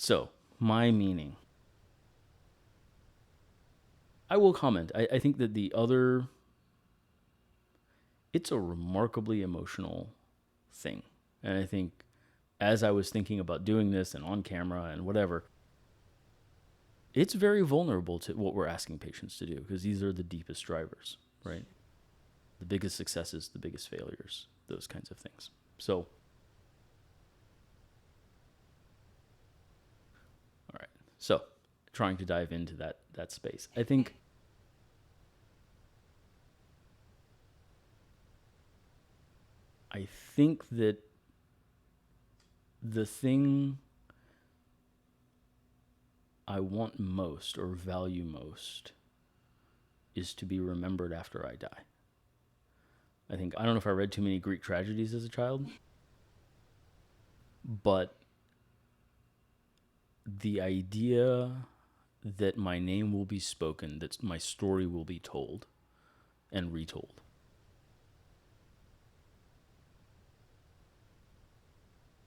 So, my meaning. I will comment. I think that it's a remarkably emotional thing. And I think as I was thinking about doing this and on camera and whatever, it's very vulnerable to what we're asking patients to do because these are the deepest drivers, right? The biggest successes, the biggest failures, those kinds of things. So, all right. So, trying to dive into that space. I think that the thing I want most or value most is to be remembered after I die. I don't know if I read too many Greek tragedies as a child, but the idea that my name will be spoken, that my story will be told and retold.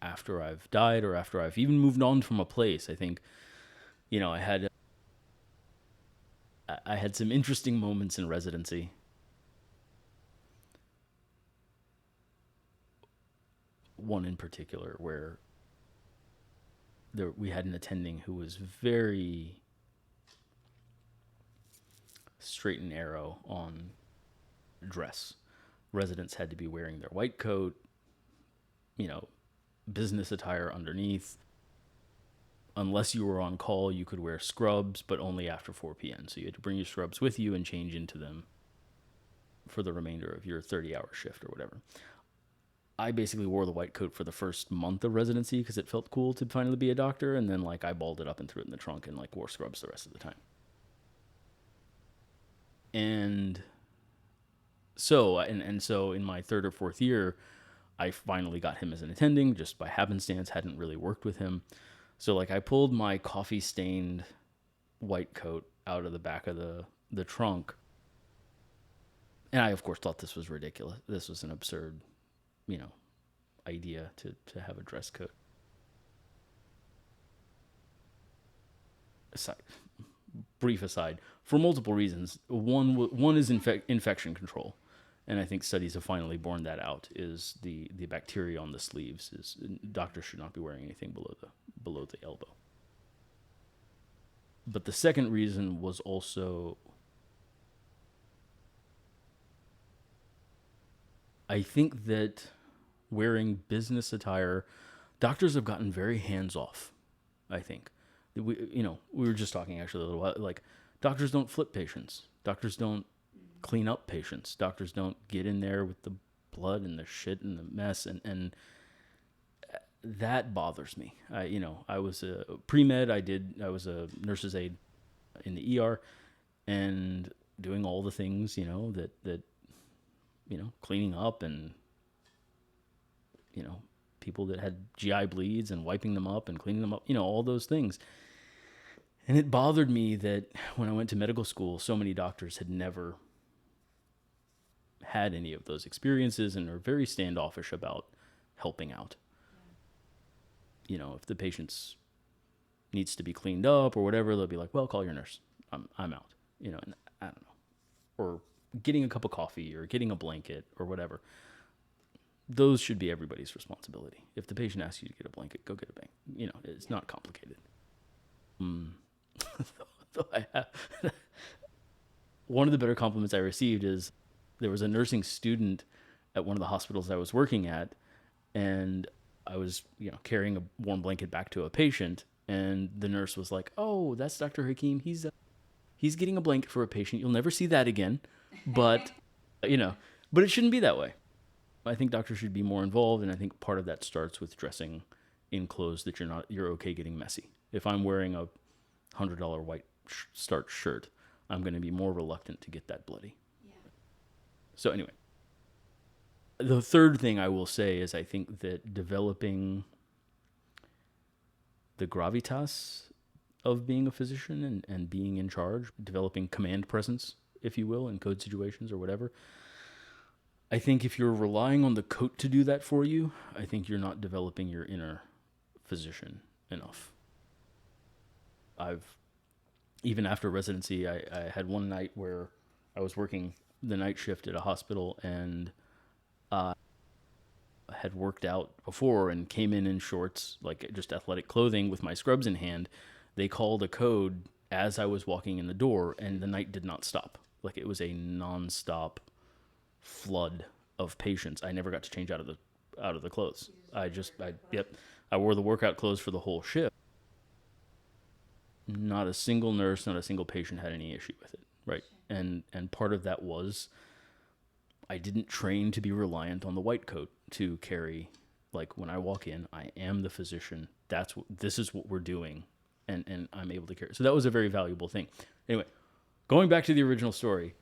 After I've died or after I've even moved on from a place, I think, I had some interesting moments in residency. One in particular where we had an attending who was very straight and narrow on dress. Residents had to be wearing their white coat, you know, business attire underneath. Unless you were on call, you could wear scrubs, but only after 4 p.m. So you had to bring your scrubs with you and change into them for the remainder of your 30-hour shift or whatever. I basically wore the white coat for the first month of residency because it felt cool to finally be a doctor, and then I balled it up and threw it in the trunk and wore scrubs the rest of the time. And so in my third or fourth year, I finally got him as an attending just by happenstance. Hadn't really worked with him, so I pulled my coffee stained white coat out of the back of the trunk, and I of course thought this was ridiculous. This was an absurd, idea to have a dress code. Aside, brief aside, for multiple reasons. One is infection control, and I think studies have finally borne that out. Is the bacteria on the sleeves is doctors should not be wearing anything below the elbow. But the second reason was also I think that wearing business attire, doctors have gotten very hands off. I think we were just talking actually a little while doctors don't flip patients. Doctors don't clean up patients. Doctors don't get in there with the blood and the shit and the mess and that bothers me. I was a pre-med. I was a nurse's aide in the ER and doing all the things, that cleaning up and people that had GI bleeds and wiping them up and cleaning them up, all those things. And it bothered me that when I went to medical school, so many doctors had never had any of those experiences and are very standoffish about helping out. If the patient needs to be cleaned up or whatever, they'll be like, well, call your nurse. I'm out, and I don't know. Or getting a cup of coffee or getting a blanket or whatever. Those should be everybody's responsibility. If the patient asks you to get a blanket, go get a blanket. It's not complicated. One of the better compliments I received is there was a nursing student at one of the hospitals I was working at, and I was, carrying a warm blanket back to a patient, and the nurse was like, "Oh, that's Dr. Hakeem. He's getting a blanket for a patient. You'll never see that again." But, but it shouldn't be that way. I think doctors should be more involved, and I think part of that starts with dressing in clothes that you're okay getting messy. If I'm wearing a $100 white starch shirt, I'm going to be more reluctant to get that bloody. Yeah. So anyway, the third thing I will say is I think that developing the gravitas of being a physician and being in charge, developing command presence, if you will, in code situations or whatever. I think if you're relying on the coat to do that for you, I think you're not developing your inner physician enough. I've even after residency, I had one night where I was working the night shift at a hospital, and had worked out before and came in shorts, like just athletic clothing with my scrubs in hand. They called a code as I was walking in the door, and the night did not stop. Like it was a nonstop flood of patients. I never got to change out of the clothes. I wore the workout clothes for the whole shift. Not a single nurse, not a single patient had any issue with it, right? And part of that was I didn't train to be reliant on the white coat to carry. Like when I walk in, I am the physician. This is what we're doing, and I'm able to carry. So that was a very valuable thing. Anyway, going back to the original story,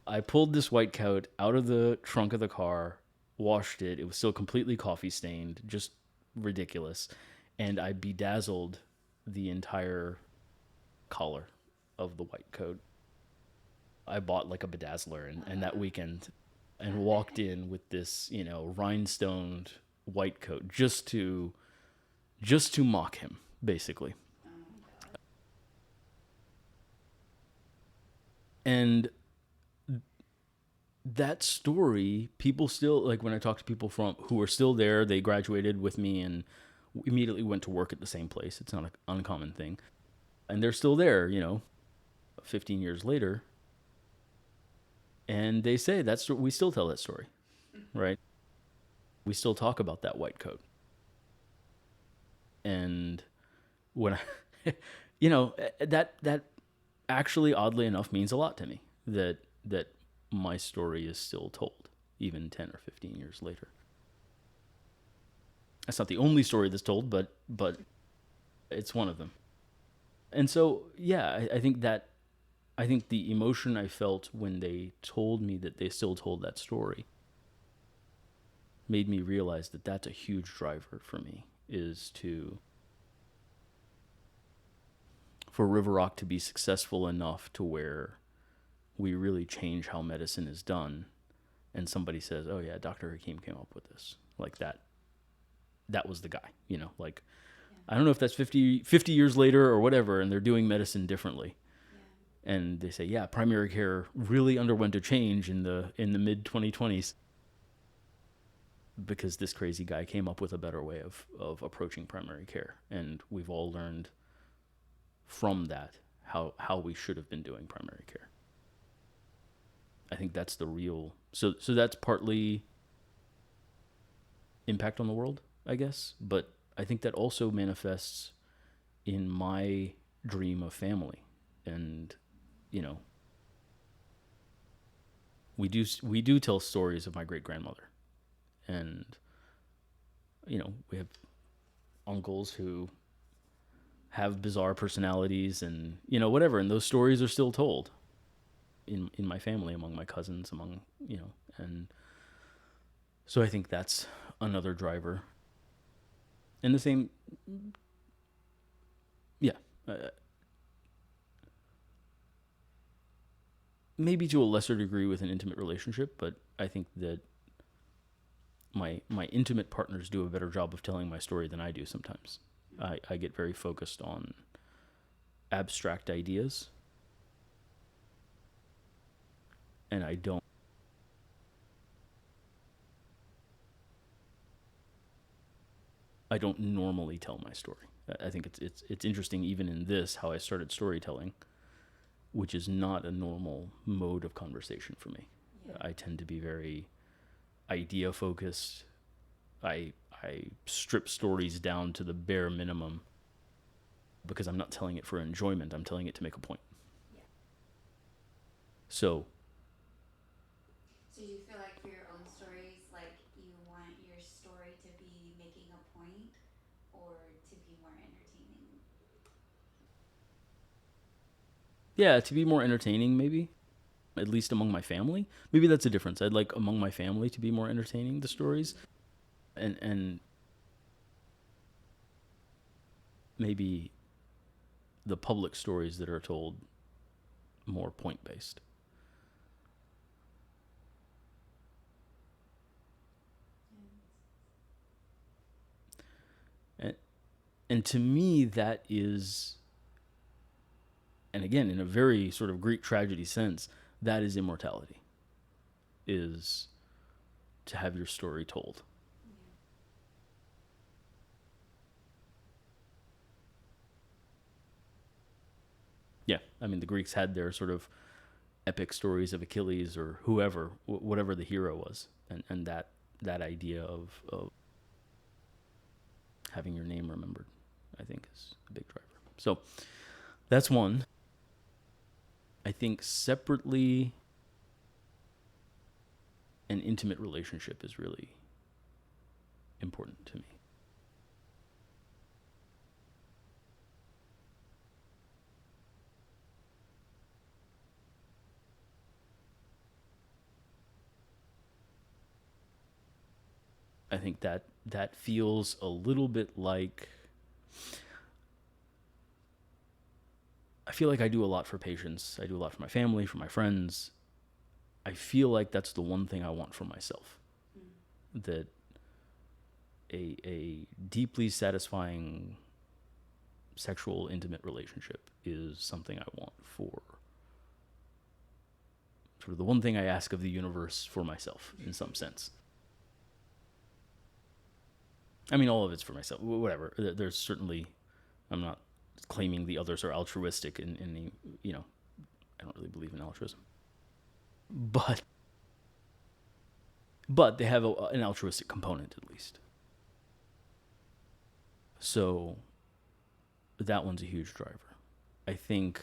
I pulled this white coat out of the trunk of the car, washed it. It was still completely coffee stained, just ridiculous, and I bedazzled the entire collar of the white coat. I bought like a bedazzler and that weekend, and walked in with this, rhinestoned white coat just to mock him, basically. And that story, people still, like when I talk to people from who are still there, they graduated with me and immediately went to work at the same place. It's not an uncommon thing. And they're still there, 15 years later. And they say we still tell that story, right? We still talk about that white coat. And when I, that actually, oddly enough, means a lot to me, that my story is still told even 10 or 15 years later. That's not the only story that's told, but it's one of them. And so, yeah, I think the emotion I felt when they told me that they still told that story made me realize that that's a huge driver for me, is for River Rock to be successful enough to where we really change how medicine is done, and somebody says, "Oh yeah, Dr. Hakeem came up with this." Like that was the guy, like I don't know if that's 50 years later or whatever, and they're doing medicine differently. And they say, yeah, primary care really underwent a change in the mid 2020s because this crazy guy came up with a better way of approaching primary care. And we've all learned from that how we should have been doing primary care. I think that's the real, so that's partly impact on the world, I guess. But I think that also manifests in my dream of family. And we do tell stories of my great grandmother, and we have uncles who have bizarre personalities, and whatever, and those stories are still told in my family, among my cousins, among and so I think that's another driver. And the same, yeah, maybe to a lesser degree with an intimate relationship, but I think that my intimate partners do a better job of telling my story than I do sometimes. I get very focused on abstract ideas, and I don't normally tell my story. I think it's interesting, even in this, how I started storytelling, which is not a normal mode of conversation for me. Yeah. I tend to be very idea focused. I strip stories down to the bare minimum because I'm not telling it for enjoyment. I'm telling it to make a point. Yeah. So do you feel like for your own stories, like you want your story to be making a point or to be more entertaining? yeah, to be more entertaining, maybe, at least among my family. Maybe that's a difference. I'd like among my family to be more entertaining, the stories, and maybe the public stories that are told more point based. And, and to me, that is And again, in a very sort of Greek tragedy sense, that is immortality, is to have your story told. Yeah, I mean, the Greeks had their sort of epic stories of Achilles or whoever, whatever the hero was, and that idea of having your name remembered, I think, is a big driver. So that's one. I think separately, an intimate relationship is really important to me. I think that feels a little bit like, I feel like I do a lot for patients. I do a lot for my family, for my friends. I feel like that's the one thing I want for myself. That a deeply satisfying sexual intimate relationship is something I want for sort of the one thing I ask of the universe for myself in some sense. I mean, all of it's for myself. Whatever. There's certainly, I'm not claiming the others are altruistic in the, I don't really believe in altruism, but they have an altruistic component at least. So that one's a huge driver. I think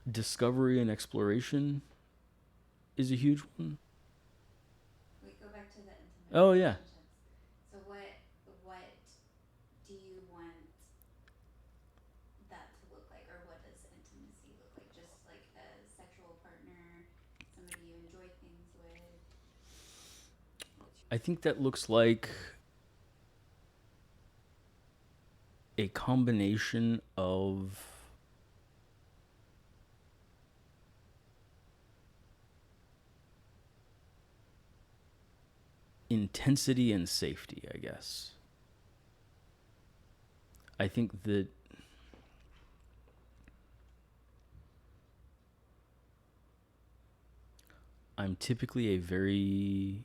discovery and exploration is a huge one. We go back to the intimate Oh yeah. relationships. So what do you want that to look like, or what does intimacy look like? Just like a sexual partner, somebody you enjoy things with. I think that looks like a combination of intensity and safety, I guess. I think that I'm typically a very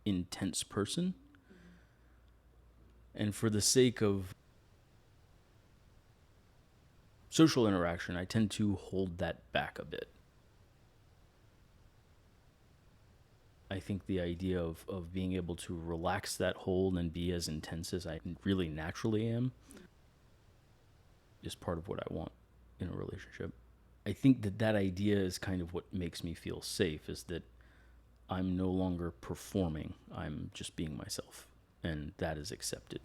intense person. And for the sake of social interaction, I tend to hold that back a bit. I think the idea of being able to relax that hold and be as intense as I really naturally am is part of what I want in a relationship. I think that idea is kind of what makes me feel safe, is that I'm no longer performing, I'm just being myself, and that is accepted.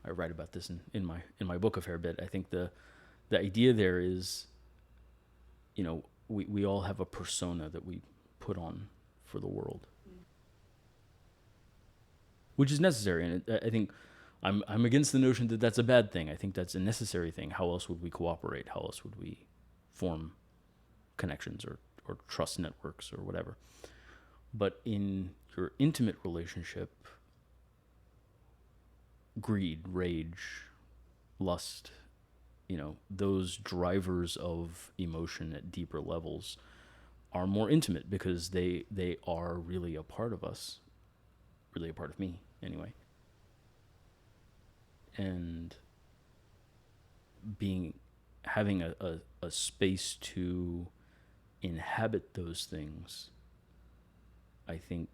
I write about this in my book a fair bit. I think the idea there is, we all have a persona that we put on for the world, which is necessary. And I think I'm against the notion that that's a bad thing. I think that's a necessary thing. How else would we cooperate? How else would we form connections or trust networks or whatever? But in your intimate relationship, greed, rage, lust, those drivers of emotion at deeper levels are more intimate because they are really a part of us, really a part of me anyway. And having a space to inhabit those things, I think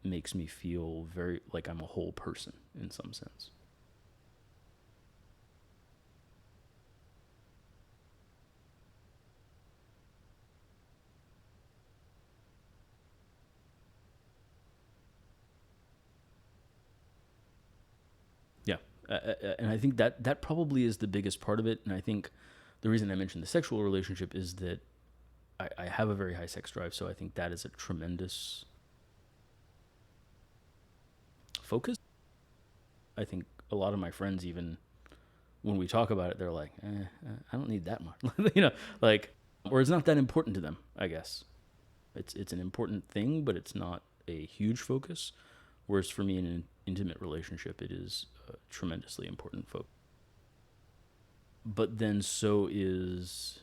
makes me feel very like I'm a whole person in some sense. Yeah. And I think that probably is the biggest part of it. And I think the reason I mentioned the sexual relationship is that I have a very high sex drive. So I think that is a tremendous focus. I think a lot of my friends, even when we talk about it, they're like, I don't need that much. Like, or it's not that important to them, I guess. It's an important thing, but it's not a huge focus. Whereas for me, in an intimate relationship, it is a tremendously important focus. But then so is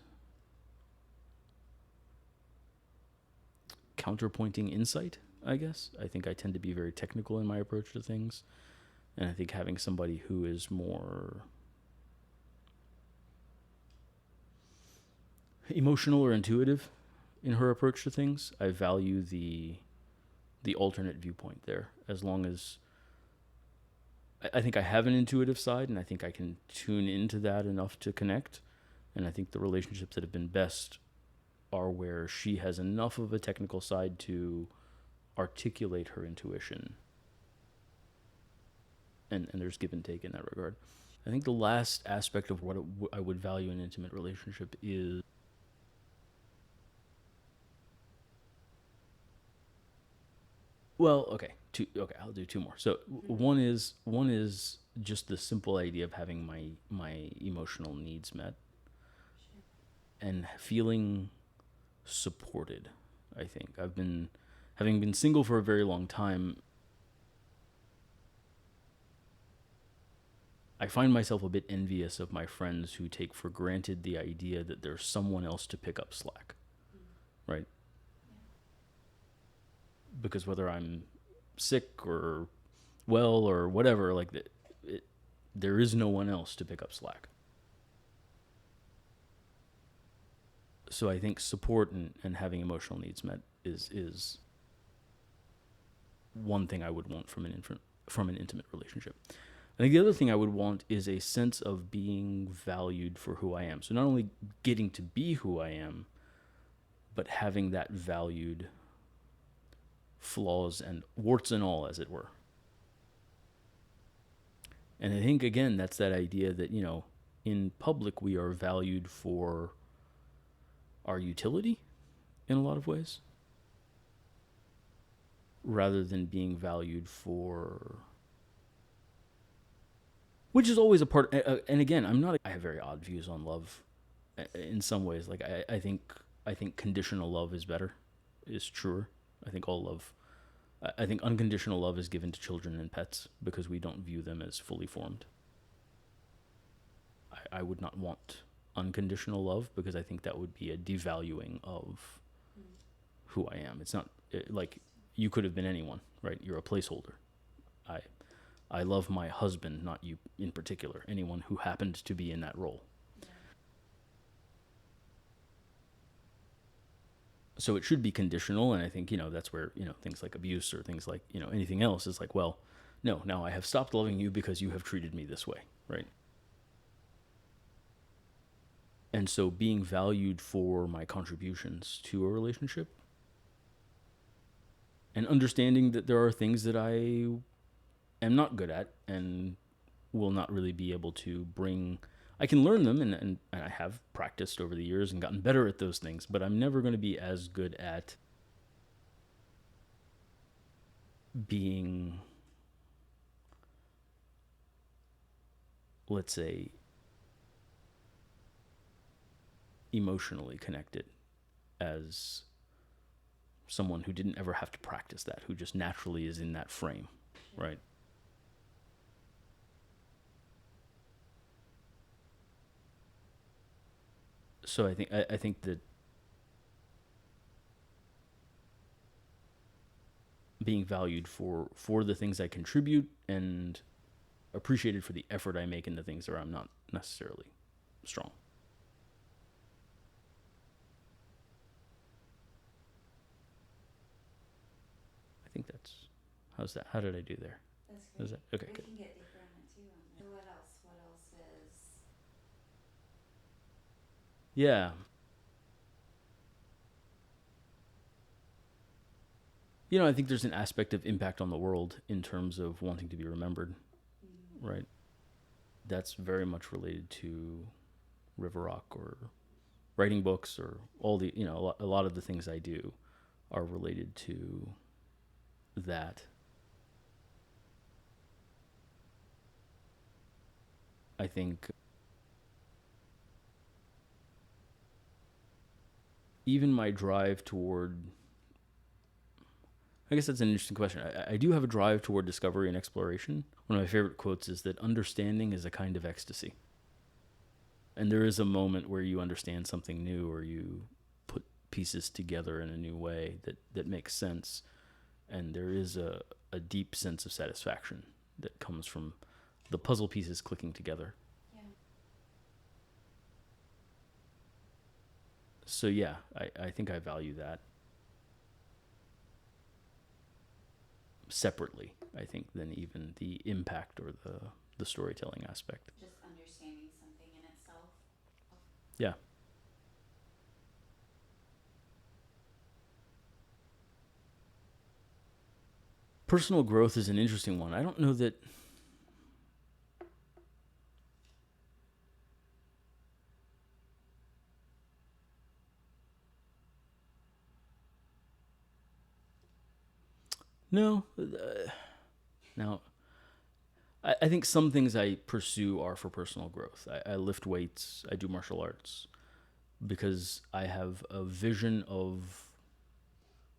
counterpointing insight, I guess. I think I tend to be very technical in my approach to things. And I think having somebody who is more emotional or intuitive in her approach to things, I value the alternate viewpoint there. As long as I think I have an intuitive side, and I think I can tune into that enough to connect. And I think the relationships that have been best are where she has enough of a technical side to articulate her intuition. And there's give and take in that regard. I think the last aspect of what I would value in an intimate relationship is, well, okay, okay, I'll do two more. So one is just the simple idea of having my emotional needs met and feeling supported. I think I've been having been single for a very long time. I find myself a bit envious of my friends who take for granted the idea that there's someone else to pick up slack, right? Because whether I'm sick or well or whatever, like there is no one else to pick up slack. So I think support and having emotional needs met is one thing I would want from an intimate relationship. I think the other thing I would want is a sense of being valued for who I am. So not only getting to be who I am, but having that valued, flaws and warts and all, as it were. And I think, again, that's that idea that, in public we are valued for our utility in a lot of ways, rather than being valued for, which is always a part. And again, I have very odd views on love in some ways. Like I think conditional love is better, is truer. I think all love, I think unconditional love is given to children and pets because we don't view them as fully formed. I would not want unconditional love because I think that would be a devaluing of who I am. It's not like you could have been anyone, right? You're a placeholder. I I love my husband, not you in particular, anyone who happened to be in that role. So it should be conditional, and I think, that's where, things like abuse or things like, anything else is like, well, no, now I have stopped loving you because you have treated me this way, right? And so being valued for my contributions to a relationship and understanding that there are things that I am not good at and will not really be able to bring. I can learn them, and I have practiced over the years and gotten better at those things, but I'm never going to be as good at being, let's say, emotionally connected as someone who didn't ever have to practice that, who just naturally is in that frame, right? So I think that being valued for the things I contribute and appreciated for the effort I make in the things where I'm not necessarily strong. I think that's, how's that? How did I do there? That's great. Is that okay? We Good. can get deeper on it too. So what else? What else is? Yeah. I think there's an aspect of impact on the world in terms of wanting to be remembered, right? That's very much related to River Rock or writing books or all the, a lot of the things I do are related to that. I think even my drive toward, I guess that's an interesting question. I do have a drive toward discovery and exploration. One of my favorite quotes is that understanding is a kind of ecstasy. And there is a moment where you understand something new, or you put pieces together in a new way that makes sense. And there is a deep sense of satisfaction that comes from the puzzle pieces clicking together. Yeah. So yeah, I think I value that separately, I think, than even the impact or the storytelling aspect. Just understanding something in itself. Yeah. Personal growth is an interesting one. I don't know that. No. Now, I think some things I pursue are for personal growth. I lift weights, I do martial arts because I have a vision of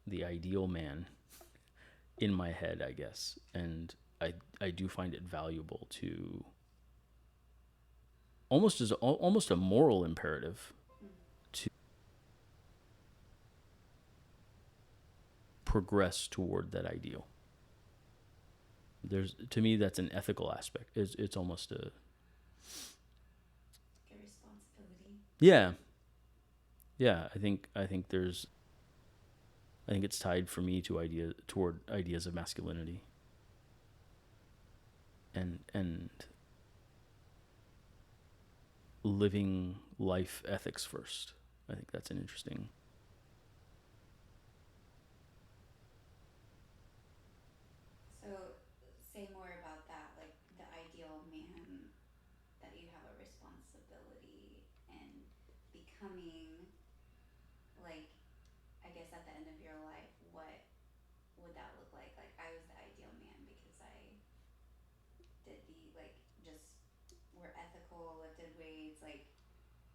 the ideal man in my head, I guess. And I do find it valuable to almost a moral imperative to progress toward that ideal. There's to me that's an ethical aspect. It's almost a Like a responsibility. yeah, yeah. I think it's tied for me to toward ideas of masculinity and living life ethics first. I think that's an interesting. So, say more about that, like the ideal man, that you have a responsibility in becoming, like, I guess at the end of your life, what would that look like? Like, I was the ideal man because I did the, like, just were ethical, lifted weights, like,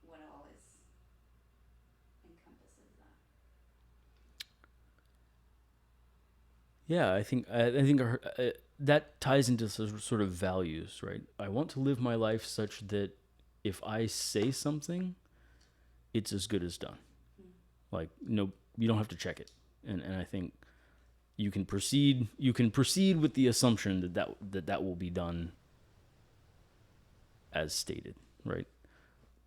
what all is encompasses that? Yeah, I think that ties into sort of values, right? I want to live my life such that if I say something, it's as good as done. Hmm. Like no, you don't have to check it, and I think you can proceed with the assumption that will be done as stated, right?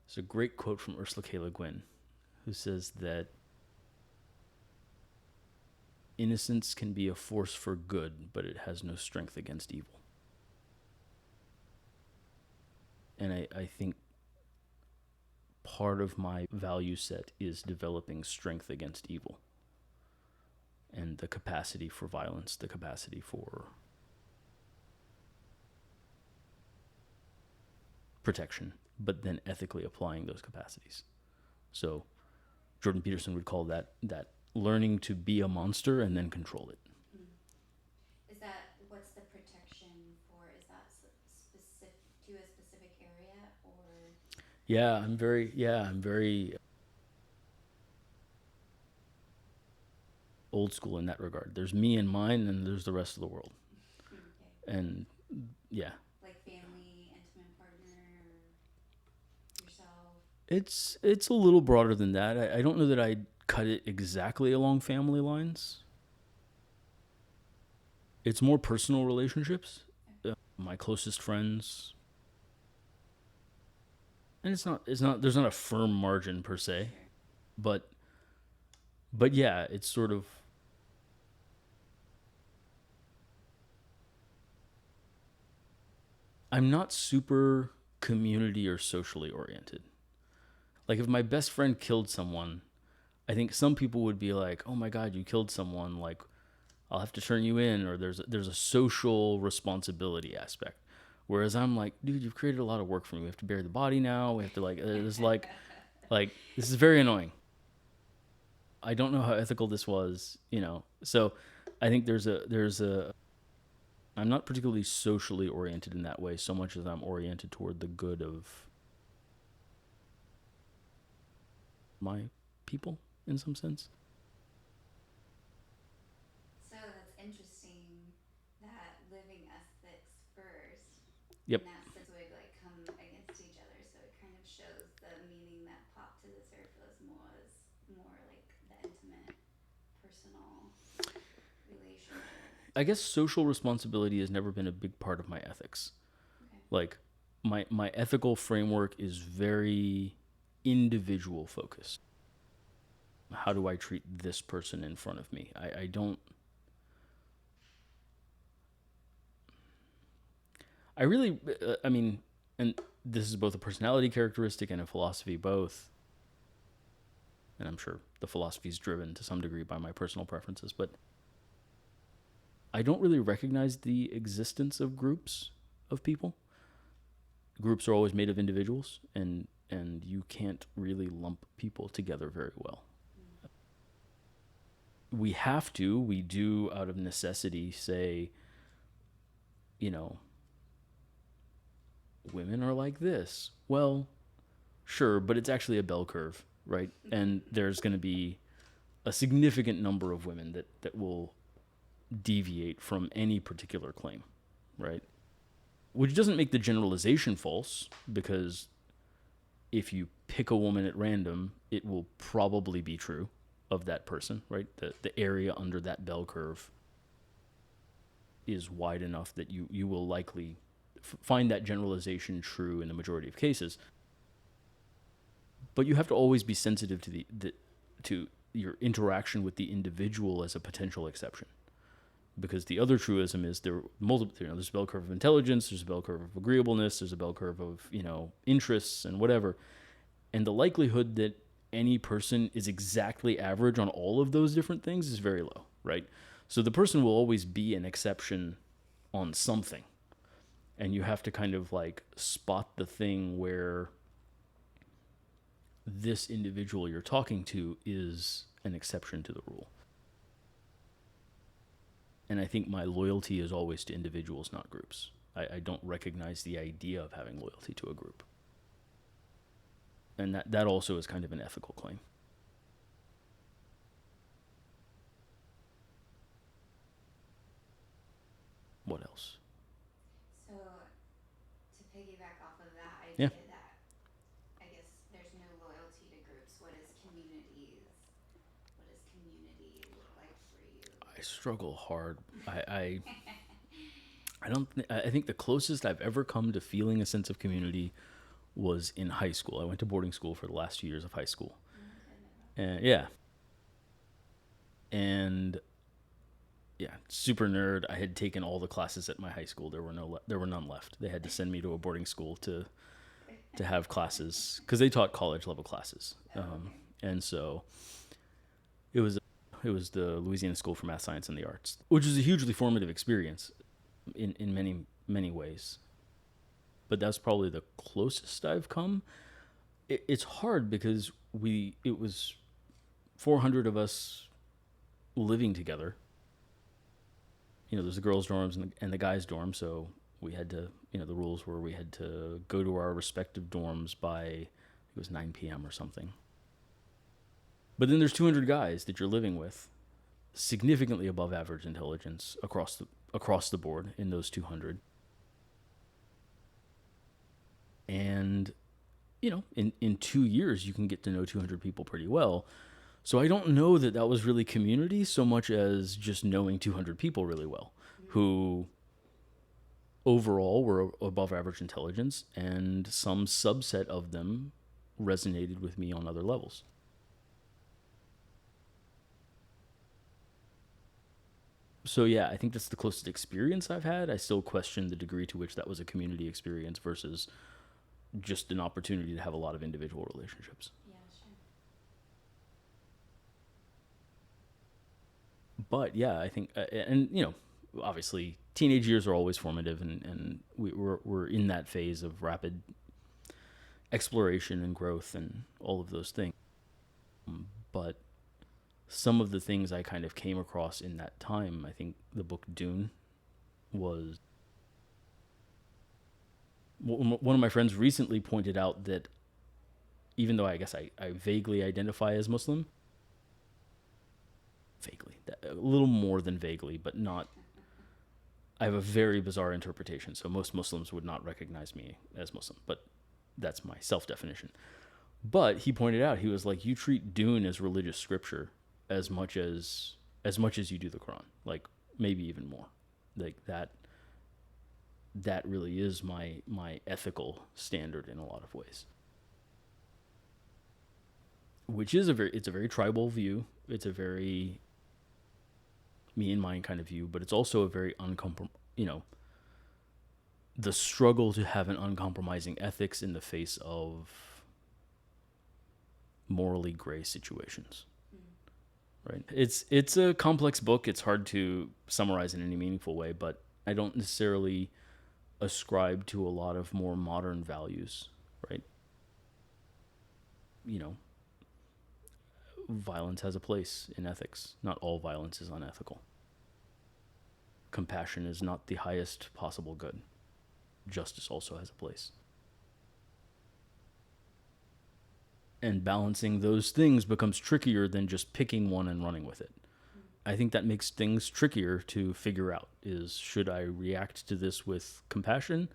There's a great quote from Ursula K. Le Guin, who says that innocence can be a force for good, but it has no strength against evil. And I think part of my value set is developing strength against evil and the capacity for violence, the capacity for protection, but then ethically applying those capacities. So Jordan Peterson would call that learning to be a monster and then control it. Hmm. Is that what's the protection for? Is that specific to a specific area or? I'm very old school in that regard. There's me and mine, and there's the rest of the world. Okay. And yeah, Like family, intimate partner, or yourself? it's a little broader than that. I don't know that I'd cut it exactly along family lines. It's more personal relationships, my closest friends, and it's not there's not a firm margin per se, Sure. but but yeah, it's sort of I'm not super community or socially oriented. Like if my best friend killed someone, I think some people would be like, "Oh my god, you killed someone, like I'll have to turn you in," or there's a social responsibility aspect. Whereas I'm like, dude, you've created a lot of work for me. We have to bury the body now. We have to like there's like this is very annoying. I don't know how ethical this was. So I think there's a I'm not particularly socially oriented in that way so much as I'm oriented toward the good of my people. in some sense. So that's interesting that living ethics first Yep. in that sense would like come against each other. So it kind of shows the meaning that popped to the surface more like the intimate, personal relationship. I guess social responsibility has never been a big part of my ethics. Okay. Like my ethical framework is very individual focused. How do I treat this person in front of me? I don't. I really. I mean, and this is both a personality characteristic and a philosophy both. And I'm sure the philosophy is driven to some degree by my personal preferences, but I don't really recognize the existence of groups of people. Groups are always made of individuals, and you can't really lump people together very well. We do out of necessity say, you know, women are like this. Well, sure, but it's actually a bell curve, right? And there's going to be a significant number of women that will deviate from any particular claim, right? Which doesn't make the generalization false, because if you pick a woman at random, it will probably be true of that person, right? The area under that bell curve is wide enough that you will likely find that generalization true in the majority of cases. But you have to always be sensitive to to your interaction with the individual as a potential exception, because the other truism is there are multiple. There's a bell curve of intelligence, there's a bell curve of agreeableness, there's a bell curve of interests and whatever, and the likelihood that any person is exactly average on all of those different things is very low, right? So the person will always be an exception on something, and you have to kind of like spot the thing where this individual you're talking to is an exception to the rule. And I think my loyalty is always to individuals, not groups. I don't recognize the idea of having loyalty to a group. And that also is kind of an ethical claim. What else? So to piggyback off of that Yeah. idea that I guess there's no loyalty to groups, what does community look like for you? I struggle hard. I don't. I think the closest I've ever come to feeling a sense of community was in high school. I went to boarding school for the last 2 years of high school, and yeah, and yeah, super nerd. I had taken all the classes at my high school. There were none left. They had to send me to a boarding school to have classes, because they taught college level classes, and so it was the Louisiana School for Math, Science, and the Arts, which was a hugely formative experience in many ways. But that's probably the closest I've come. It's hard because it was 400 of us living together. There's the girls' dorms and the guys' dorm, so we had to, the rules were we had to go to our respective dorms by, it was 9 p.m. or something. But then there's 200 guys that you're living with, significantly above average intelligence across the board in those 200. And, in 2 years, you can get to know 200 people pretty well. So I don't know that was really community so much as just knowing 200 people really well, who overall were above average intelligence, and some subset of them resonated with me on other levels. So yeah, I think that's the closest experience I've had. I still question the degree to which that was a community experience versus just an opportunity to have a lot of individual relationships. Yeah, sure. But yeah, I think, and obviously teenage years are always formative, and we're in that phase of rapid exploration and growth and all of those things. But some of the things I kind of came across in that time, I think the book Dune was. One of my friends recently pointed out that even though I guess I vaguely identify as Muslim, vaguely, a little more than vaguely, but not. I have a very bizarre interpretation, so most Muslims would not recognize me as Muslim, but that's my self-definition. But he pointed out, he was like, you treat Dune as religious scripture as much as you do the Quran, like maybe even more. Like that really is my ethical standard in a lot of ways. Which is it's a very tribal view. It's a very me and mine kind of view, but it's also a very the struggle to have an uncompromising ethics in the face of morally gray situations. Right? It's a complex book. It's hard to summarize in any meaningful way, but I don't necessarily ascribe to a lot of more modern values, right? You know, violence has a place in ethics. Not all violence is unethical. Compassion is not the highest possible good. Justice also has a place. And balancing those things becomes trickier than just picking one and running with it. I think that makes things trickier to figure out is, should I react to this with compassion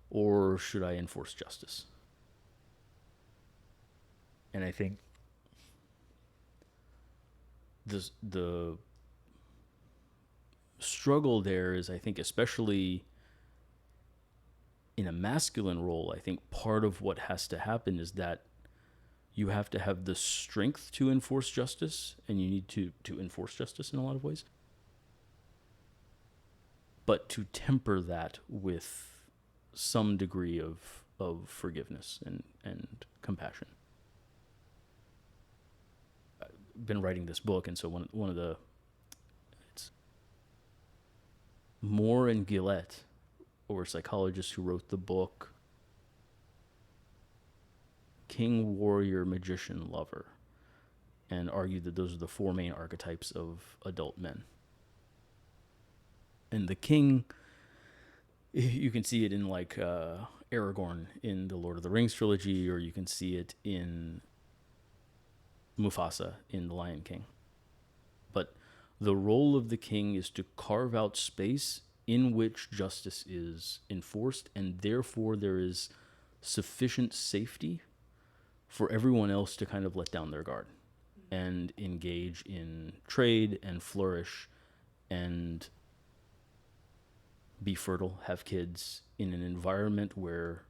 or should I enforce justice? And I think the struggle there is, I think, especially in a masculine role, I think part of what has to happen is that you have to have the strength to enforce justice, and you need to enforce justice in a lot of ways. But to temper that with some degree of forgiveness and compassion. I've been writing this book, and so one of the it's Moore and Gillette, or psychologists who wrote the book King, Warrior, Magician, Lover, and argued that those are the four main archetypes of adult men. And the king, you can see it in like Aragorn in the Lord of the Rings trilogy, or you can see it in Mufasa in The Lion King. But the role of the king is to carve out space in which justice is enforced, and therefore there is sufficient safety for everyone else to kind of let down their guard and engage in trade and flourish and be fertile, have kids in an environment where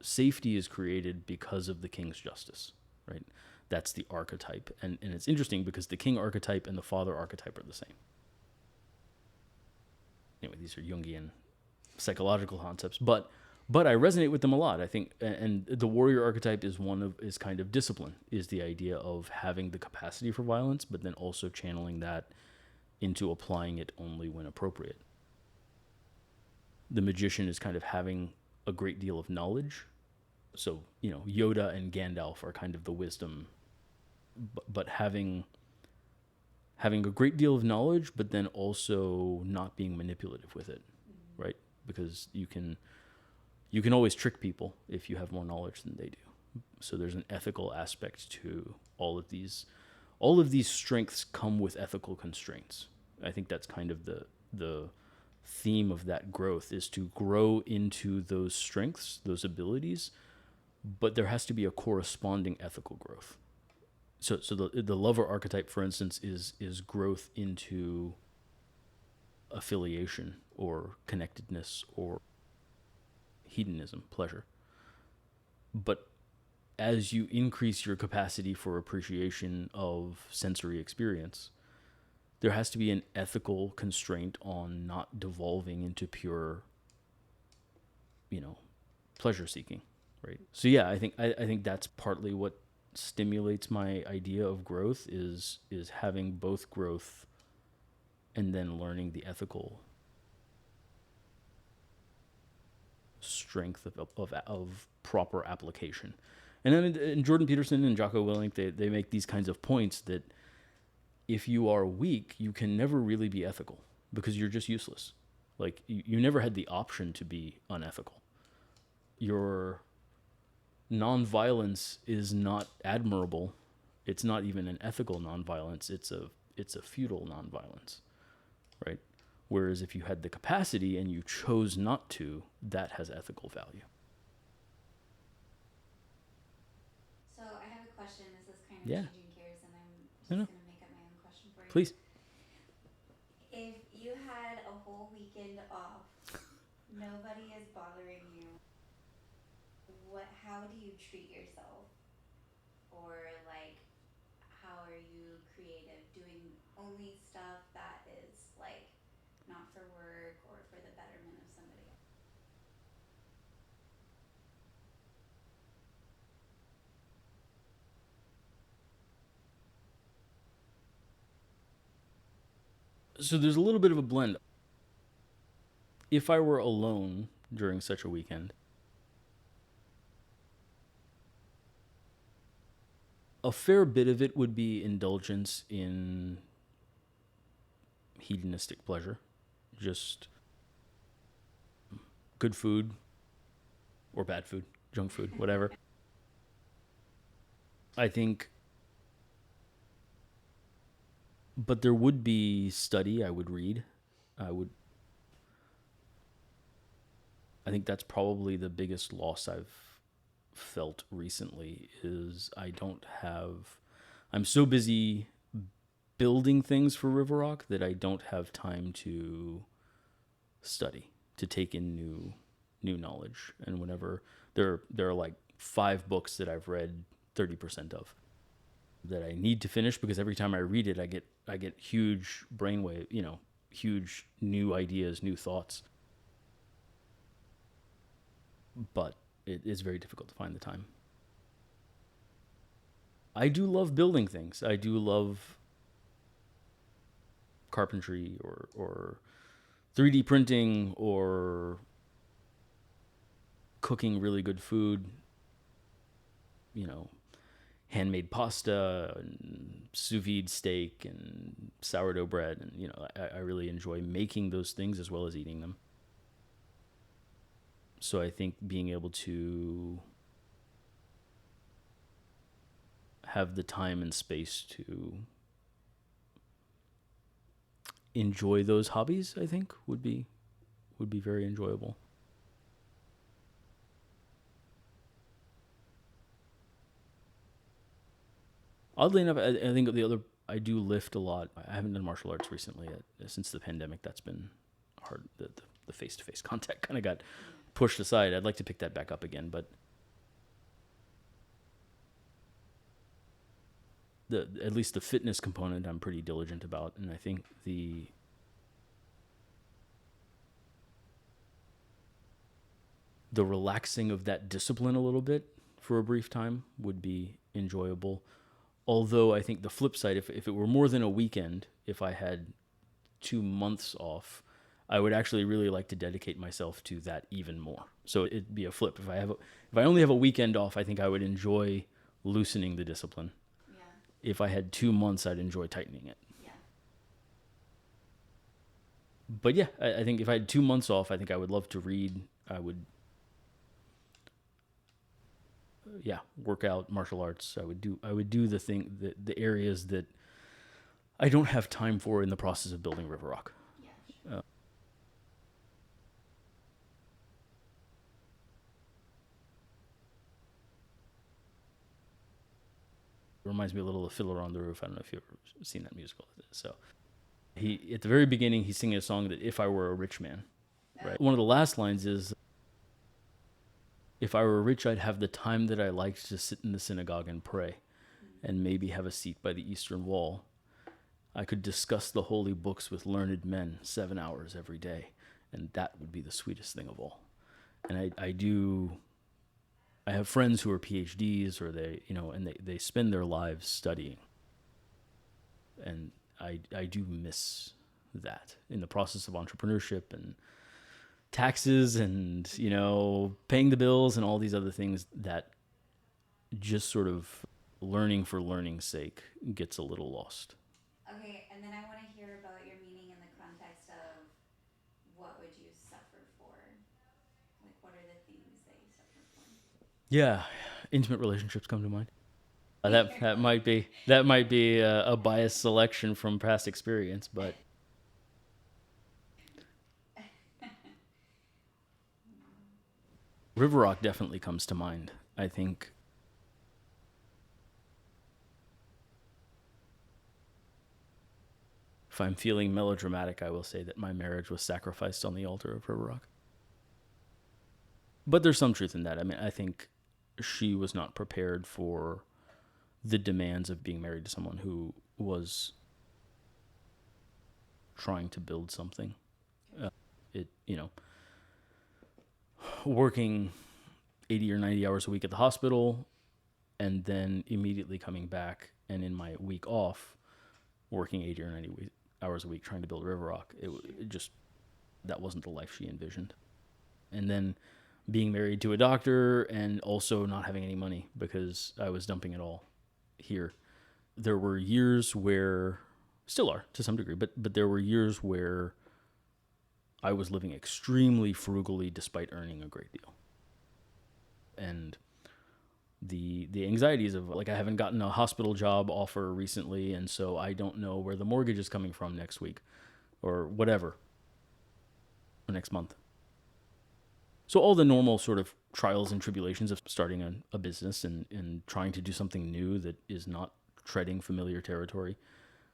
safety is created because of the king's justice, right? That's the archetype. And it's interesting because the king archetype and the father archetype are the same. Anyway, these are Jungian psychological concepts, but I resonate with them a lot. I think, and the warrior archetype is kind of discipline, is the idea of having the capacity for violence, but then also channeling that into applying it only when appropriate. The magician is kind of having a great deal of knowledge. So, Yoda and Gandalf are kind of the wisdom, but having a great deal of knowledge, but then also not being manipulative with it, right? Because you can always trick people if you have more knowledge than they do. So there's an ethical aspect to all of these. All of these strengths come with ethical constraints. I think that's kind of the theme of that growth, is to grow into those strengths, those abilities, but there has to be a corresponding ethical growth. So the lover archetype, for instance, is growth into affiliation or connectedness or hedonism, pleasure. But as you increase your capacity for appreciation of sensory experience, there has to be an ethical constraint on not devolving into pure, pleasure seeking, right? So yeah, I think that's partly what stimulates my idea of growth is having both growth and then learning the ethical strength of proper application. And then in Jordan Peterson and Jocko Willink, they make these kinds of points that if you are weak, you can never really be ethical because you're just useless. Like you never had the option to be unethical. Your nonviolence is not admirable. It's not even an ethical nonviolence. It's it's a futile nonviolence, right? Whereas if you had the capacity and you chose not to, that has ethical value. So I have a question. This is kind of Yeah, changing gears, and I'm I just know. going to make up my own question for you. Please. If you had a whole weekend off, nobody is bothering you, how do you treat yourself? Or like, how are you creative? Doing only stuff that is like not for work or for the betterment of somebody else? So there's a little bit of a blend. If I were alone during such a weekend, a fair bit of it would be indulgence in hedonistic pleasure, just good food or bad food, junk food, whatever. I think, but there would be study I would read. I would, I think that's probably the biggest loss I've felt recently is I don't have, I'm so busy building things for River Rock that I don't have time to study, to take in new knowledge. And whenever there are like 5 books that I've read 30% of that I need to finish because every time I read it I get huge brainwave, huge new ideas, new thoughts. But it is very difficult to find the time. I do love building things. I do love carpentry or 3D printing or cooking really good food, you know, handmade pasta and sous vide steak and sourdough bread. And, I really enjoy making those things as well as eating them. So I think being able to have the time and space to enjoy those hobbies, I think would be very enjoyable. Oddly enough, I think the other I do lift a lot. I haven't done martial arts recently since the pandemic. That's been hard. The face to face contact kind of got pushed aside. I'd like to pick that back up again, but the at least the fitness component I'm pretty diligent about, and I think the relaxing of that discipline a little bit for a brief time would be enjoyable. Although I think the flip side, if it were more than a weekend, if I had 2 months off, I would actually really like to dedicate myself to that even more. So it'd be a flip. If I only have a weekend off, I think I would enjoy loosening the discipline. Yeah. If I had 2 months, I'd enjoy tightening it. Yeah. But yeah, I think if I had 2 months off, I think I would love to read. I would, yeah, work out, martial arts. I would do the areas that I don't have time for in the process of building River Rock. Yeah. Sure. It reminds me a little of Fiddler on the Roof. I don't know if you've ever seen that musical. So he at the very beginning he's singing a song that if I were a rich man, right? One of the last lines is if I were rich I'd have the time that I liked to sit in the synagogue and pray and maybe have a seat by the eastern wall. I could discuss the holy books with learned men 7 hours every day, and that would be the sweetest thing of all. And I have friends who are PhDs or they spend their lives studying. And I do miss that in the process of entrepreneurship and taxes and, paying the bills and all these other things that just sort of learning for learning's sake gets a little lost. Okay, and then I want to hear about your meaning in the context of what would you suffer for? Like, what are the things that you suffer for? Yeah, intimate relationships come to mind. That that might be a biased selection from past experience, but River Rock definitely comes to mind. I think if I'm feeling melodramatic, I will say that my marriage was sacrificed on the altar of River Rock. But there's some truth in that. I mean, I think she was not prepared for the demands of being married to someone who was trying to build something. It, working 80 or 90 hours a week at the hospital and then immediately coming back and in my week off working 80 or 90 hours a week trying to build River Rock. It just, that wasn't the life she envisioned. And then being married to a doctor and also not having any money because I was dumping it all here. There were years where, still are to some degree, but there were years where I was living extremely frugally despite earning a great deal. And the anxieties of, like, I haven't gotten a hospital job offer recently, and so I don't know where the mortgage is coming from next week or whatever, or next month. So all the normal sort of trials and tribulations of starting a business and trying to do something new that is not treading familiar territory.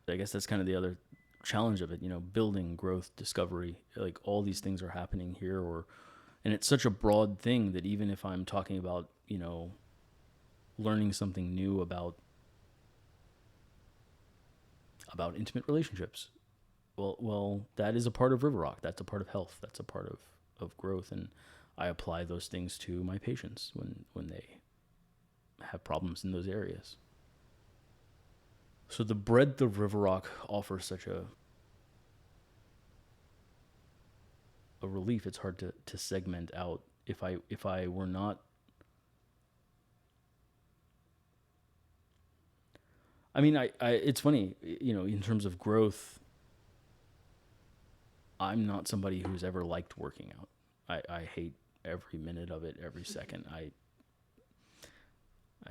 I guess that's kind of the other challenge of it, building, growth, discovery, like all these things are happening here, and it's such a broad thing that even if I'm talking about, learning something new about intimate relationships, well, that is a part of River Rock. That's a part of health. That's a part of growth. And I apply those things to my patients when they have problems in those areas. So the breadth of River Rock offers such a relief. It's hard to segment out. If I were not, I mean, I it's funny, in terms of growth, I'm not somebody who's ever liked working out. I hate every minute of it, every second. I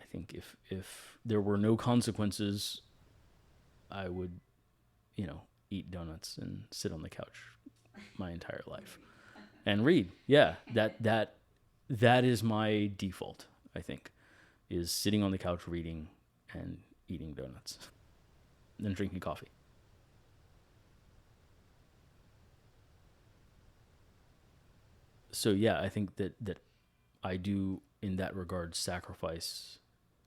think if there were no consequences, I would, eat donuts and sit on the couch my entire life and read. Yeah, that is my default, I think, is sitting on the couch reading and eating donuts and drinking coffee. So yeah, I think that I do in that regard sacrifice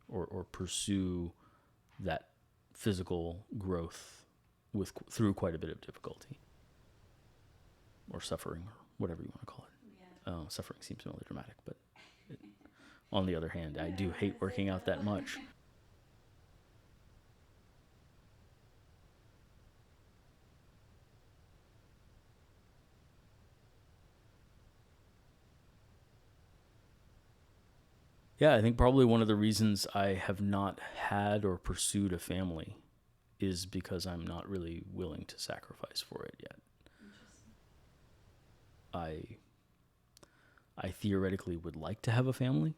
or pursue that physical growth through quite a bit of difficulty or suffering or whatever you want to call it. Yeah. Suffering seems melodramatic, but on the other hand, I do hate working out that much. Yeah, I think probably one of the reasons I have not had or pursued a family is because I'm not really willing to sacrifice for it yet. Interesting. I I theoretically would like to have a family,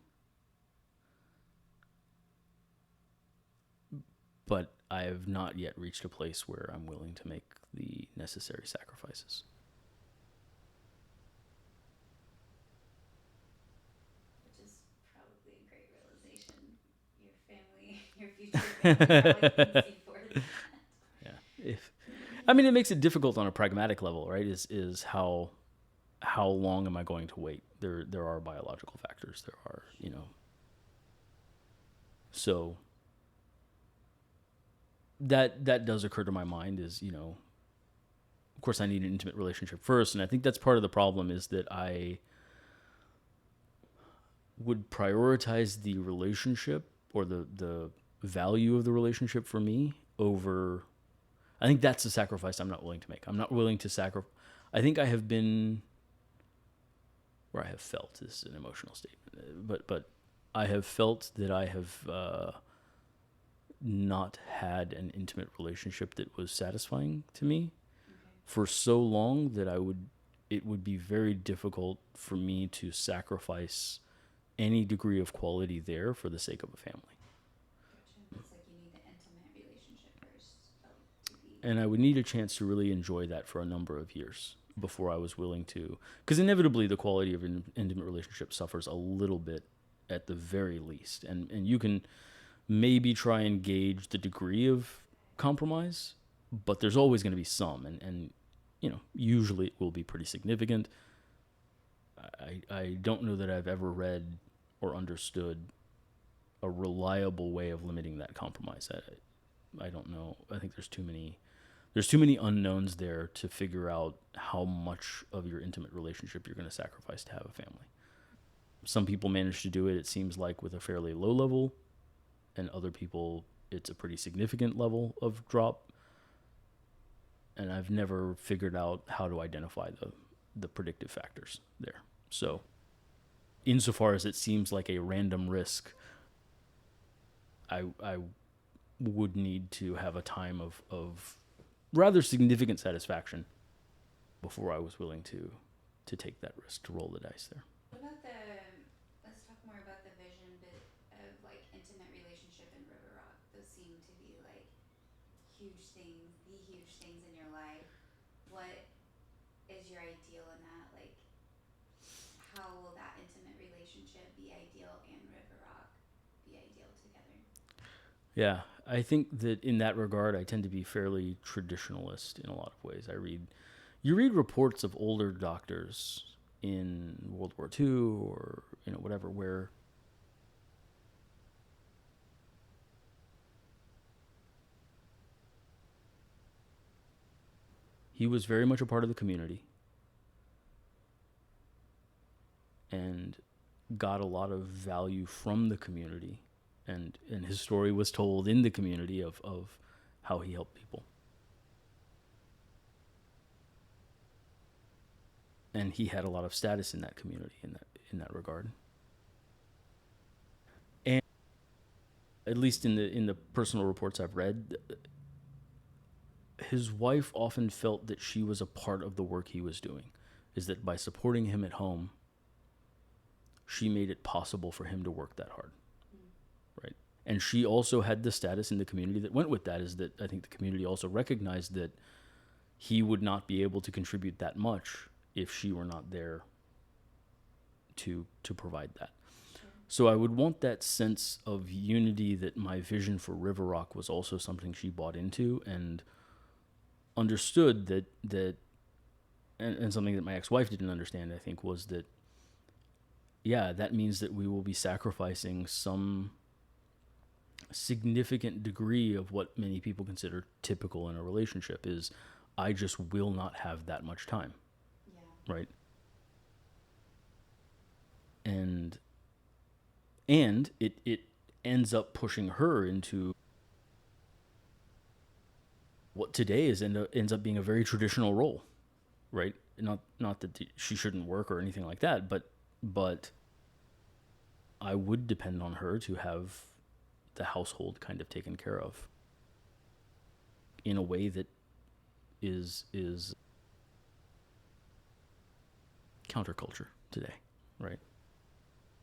but I have not yet reached a place where I'm willing to make the necessary sacrifices. Which is probably a great realization. Your family, your future family probably thanks you for that. Yeah. If I mean, it makes it difficult on a pragmatic level, right? Is how long am I going to wait? There are biological factors. There are, so that does occur to my mind is, of course I need an intimate relationship first, and I think that's part of the problem is that I would prioritize the relationship or the value of the relationship for me over. I think that's a sacrifice I'm not willing to make. I'm not willing to sacrifice. I think I have been, where I have felt, this is an emotional statement, but I have felt that I have not had an intimate relationship that was satisfying to me for so long that it would be very difficult for me to sacrifice any degree of quality there for the sake of a family. And I would need a chance to really enjoy that for a number of years before I was willing to, because inevitably the quality of an intimate relationship suffers a little bit at the very least. And you can maybe try and gauge the degree of compromise, but there's always going to be some, and usually it will be pretty significant. I don't know that I've ever read or understood a reliable way of limiting that compromise. I don't know. I think there's too many unknowns there to figure out how much of your intimate relationship you're going to sacrifice to have a family. Some people manage to do it, it seems like, with a fairly low level, and other people, it's a pretty significant level of drop. And I've never figured out how to identify the predictive factors there. So, insofar as it seems like a random risk, I would need to have a time of rather significant satisfaction before I was willing to take that risk, to roll the dice there. What about let's talk more about the vision bit of like intimate relationship in River Rock. Those seem to be like huge things, the huge things in your life. What is your ideal in that? Like, how will that intimate relationship be ideal and River Rock be ideal together? Yeah, I think that in that regard, I tend to be fairly traditionalist in a lot of ways. You read reports of older doctors in World War II or whatever, where he was very much a part of the community and got a lot of value from the community, and his story was told in the community of how he helped people. And he had a lot of status in that community in that regard. And at least in the personal reports I've read, his wife often felt that she was a part of the work he was doing, is that by supporting him at home, she made it possible for him to work that hard. Right? And she also had the status in the community that went with that, is that I think the community also recognized that he would not be able to contribute that much if she were not there to provide that. Sure. So I would want that sense of unity, that my vision for River Rock was also something she bought into and understood that and something that my ex-wife didn't understand, I think, was that, yeah, that means that we will be sacrificing some significant degree of what many people consider typical in a relationship, is I just will not have that much time. Yeah. Right? And it ends up pushing her into what today ends up being a very traditional role, right? Not that she shouldn't work or anything like that, but I would depend on her to have the household kind of taken care of in a way that is counterculture today, right?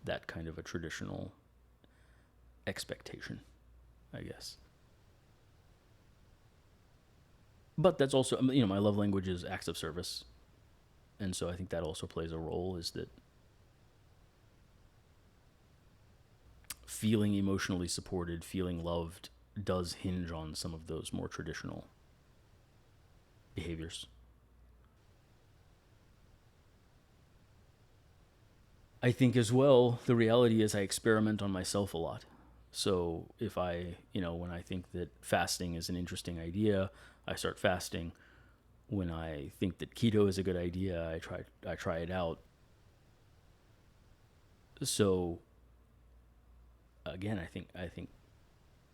That kind of a traditional expectation, I guess. But that's also, my love language is acts of service. And so I think that also plays a role, is that feeling emotionally supported, feeling loved, does hinge on some of those more traditional behaviors. I think as well, the reality is I experiment on myself a lot. So if when I think that fasting is an interesting idea, I start fasting. When I think that keto is a good idea, I try it out. So again, I think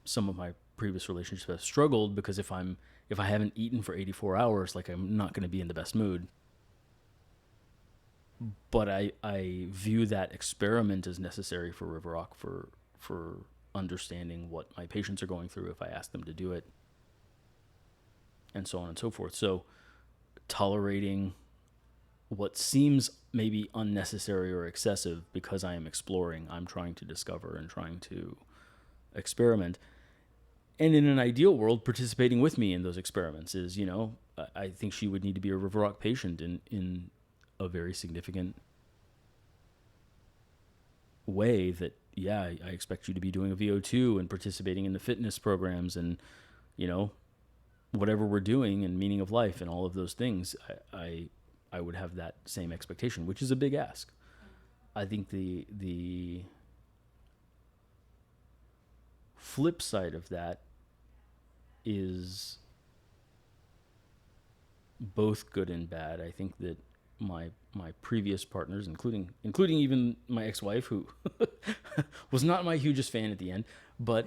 some of my previous relationships have struggled because if I haven't eaten for 84 hours, like, I'm not going to be in the best mood. But I view that experiment as necessary for River Rock, for understanding what my patients are going through if I ask them to do it, and so on and so forth. So tolerating what seems maybe unnecessary or excessive because I am exploring, I'm trying to discover and trying to experiment, And in an ideal world, participating with me in those experiments is, I think she would need to be a River Rock patient in a very significant way that, yeah, I expect you to be doing a VO2 and participating in the fitness programs and, you know, whatever we're doing and meaning of life and all of those things. I would have that same expectation, which is a big ask. I think the flip side of that is both good and bad. I think that my previous partners, including even my ex-wife, who was not my hugest fan at the end, but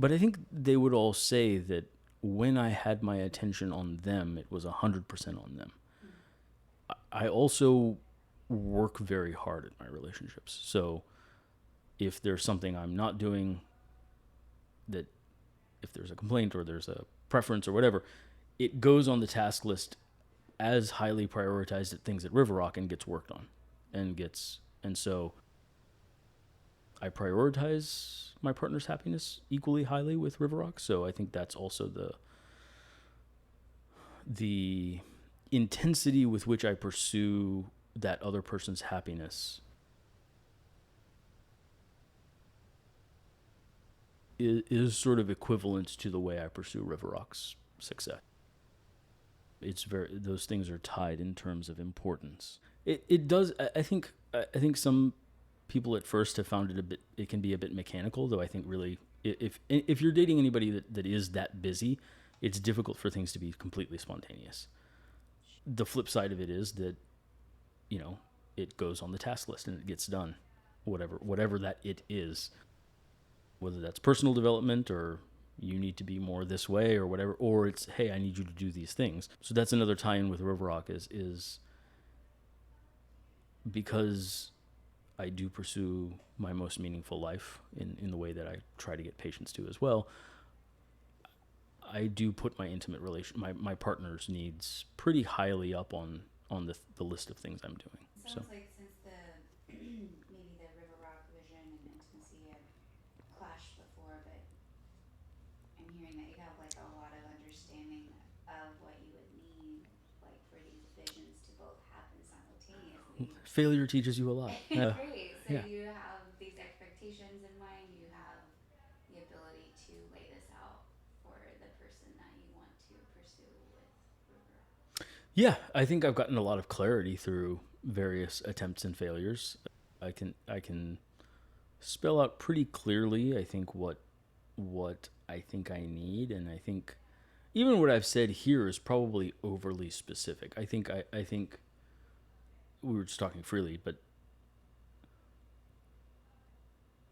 I think they would all say that when I had my attention on them, it was 100% on them. I also work very hard at my relationships. So if there's something I'm not doing, that if there's a complaint or there's a preference or whatever, it goes on the task list as highly prioritized at things at River Rock and gets worked on and so I prioritize my partner's happiness equally highly with River Rock. So I think that's also the intensity with which I pursue that other person's happiness is sort of equivalent to the way I pursue River Rock's success. Those things are tied in terms of importance. It does. I think some people at first have found it can be a bit mechanical, though I think really if you're dating anybody that is that busy, it's difficult for things to be completely spontaneous. The flip side of it is that, it goes on the task list and it gets done, whatever that it is, whether that's personal development or you need to be more this way or whatever, or it's, hey, I need you to do these things. So that's another tie-in with River Rock is because I do pursue my most meaningful life in the way that I try to get patients to as well. I do put my intimate my partner's needs pretty highly up on the list of things I'm doing. Sounds like since the maybe the River Rock vision and intimacy have clashed before, but I'm hearing that you have like a lot of understanding of what you would need like for these visions to both happen simultaneously. Failure teaches you a lot. Great. So Yeah. you have these expectations in mind. You have the ability to lay this out for the person that you want to pursue with River. Yeah, I think I've gotten a lot of clarity through various attempts and failures. I can spell out pretty clearly, I think, what I think I need, and I think even what I've said here is probably overly specific. I think we were just talking freely, but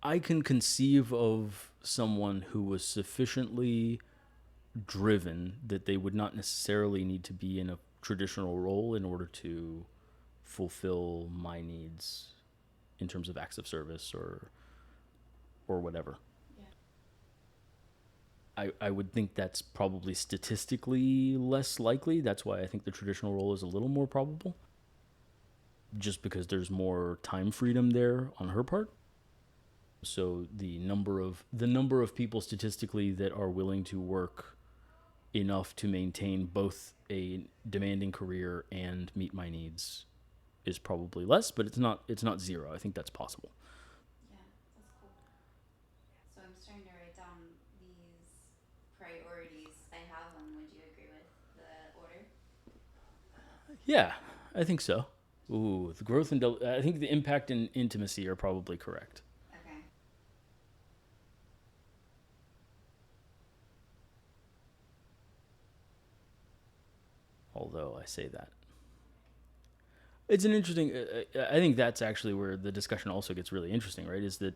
I can conceive of someone who was sufficiently driven that they would not necessarily need to be in a traditional role in order to fulfill my needs in terms of acts of service or whatever. Yeah. I would think that's probably statistically less likely. That's why I think the traditional role is a little more probable, just because there's more time freedom there on her part. So the number of people statistically that are willing to work enough to maintain both a demanding career and meet my needs is probably less, but it's not zero. I think that's possible. Yeah, that's cool. So I'm starting to write down these priorities. I have them. Would you agree with the order? Yeah, I think so. Ooh, the growth and I think the impact and intimacy are probably correct. Okay. Although I say that. It's an interesting. I think that's actually where the discussion also gets really interesting, right? Is that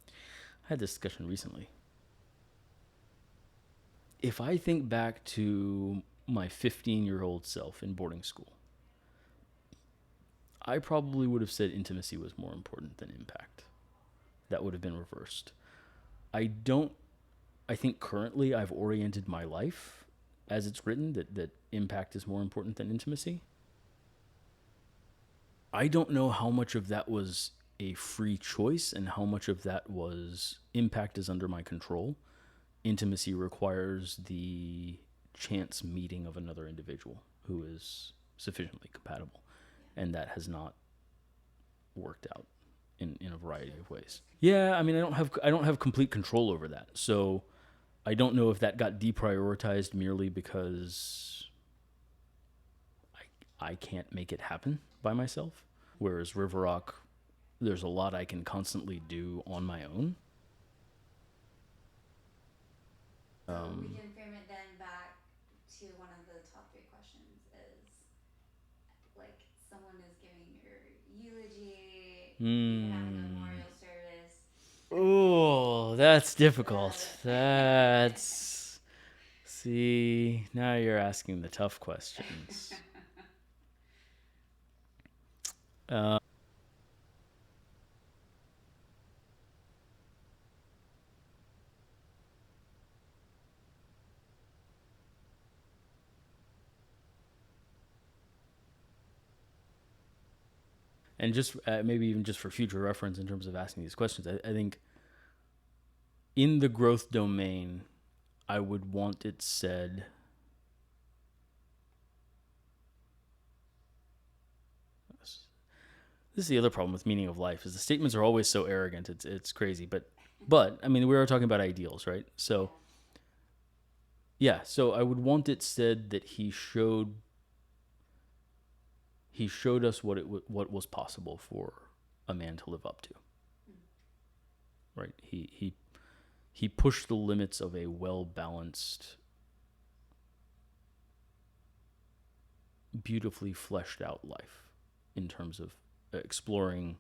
I had this discussion recently. If I think back to my 15-year-old self in boarding school, I probably would have said intimacy was more important than impact. That would have been reversed. I don't. I think currently I've oriented my life as it's written that impact is more important than intimacy. I don't know how much of that was a free choice and how much of that was impact is under my control. Intimacy requires the chance meeting of another individual who is sufficiently compatible, and that has not worked out in a variety of ways. Yeah, I mean, I don't have complete control over that. So I don't know if that got deprioritized merely because I can't make it happen by myself. Whereas River Rock, there's a lot I can constantly do on my own. So we can frame it then back to one of the top three questions is like someone is giving your eulogy, you're having a memorial service. Oh, that's difficult. Uh, That's. See, now you're asking the tough questions. And just maybe even just for future reference in terms of asking these questions, I think in the growth domain, I would want it said. This is the other problem with meaning of life is the statements are always so arrogant. It's crazy, but I mean we are talking about ideals, right? So yeah, so I would want it said that he showed us what was possible for a man to live up to. Right? He pushed the limits of a well-balanced, beautifully fleshed out life in terms of exploring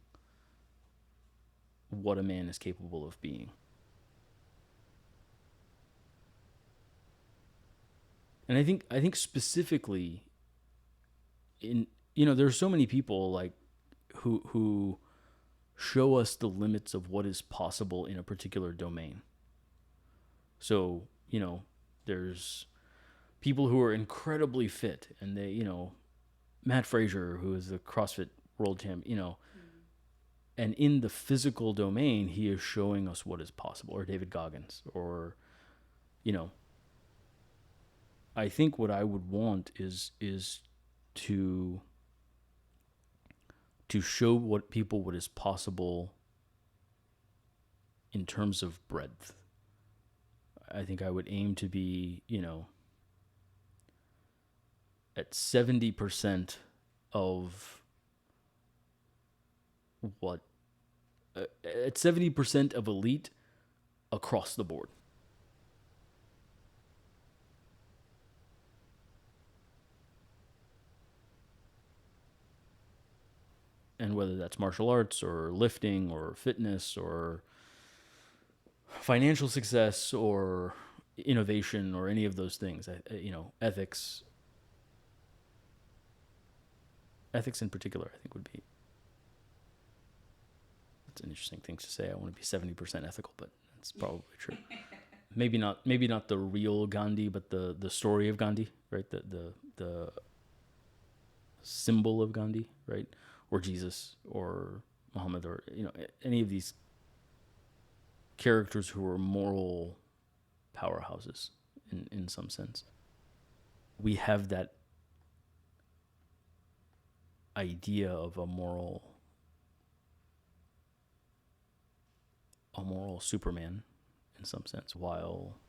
what a man is capable of being. And I think specifically in there's so many people like who show us the limits of what is possible in a particular domain. So, there's people who are incredibly fit and they, Matt Frazier, who is the CrossFit world champ, and in the physical domain, he is showing us what is possible, or David Goggins, or, I think what I would want is to show what is possible in terms of breadth. I think I would aim to be, at 70% of what at 70% of elite across the board. And whether that's martial arts or lifting or fitness or financial success or innovation or any of those things, ethics in particular, I think would be. It's an interesting thing to say. I want to be 70% ethical, but that's probably true. Maybe not the real Gandhi, but the story of Gandhi, right? The symbol of Gandhi, right? Or Jesus or Muhammad or any of these characters who are moral powerhouses in some sense. We have that idea of a moral Superman in some sense, while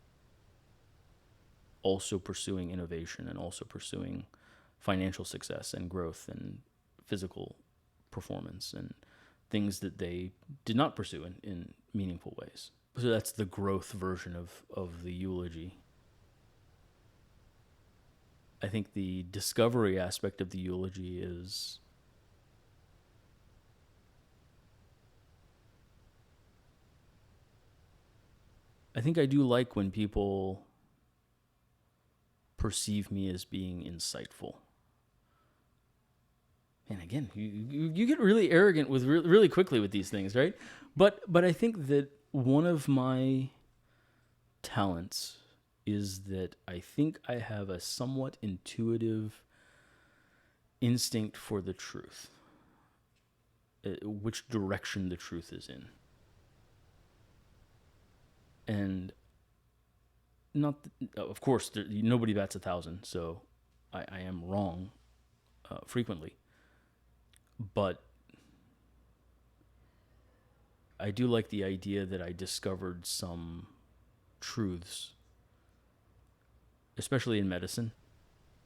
also pursuing innovation and also pursuing financial success and growth and physical performance and things that they did not pursue in meaningful ways. So that's the growth version of the eulogy. I think the discovery aspect of the eulogy is I think I do like when people perceive me as being insightful. And again, you get really arrogant with really quickly with these things, right? But I think that one of my talents is that I think I have a somewhat intuitive instinct for the truth. which direction the truth is in. And not, of course, nobody bats 1,000, so I am wrong frequently. But I do like the idea that I discovered some truths, especially in medicine,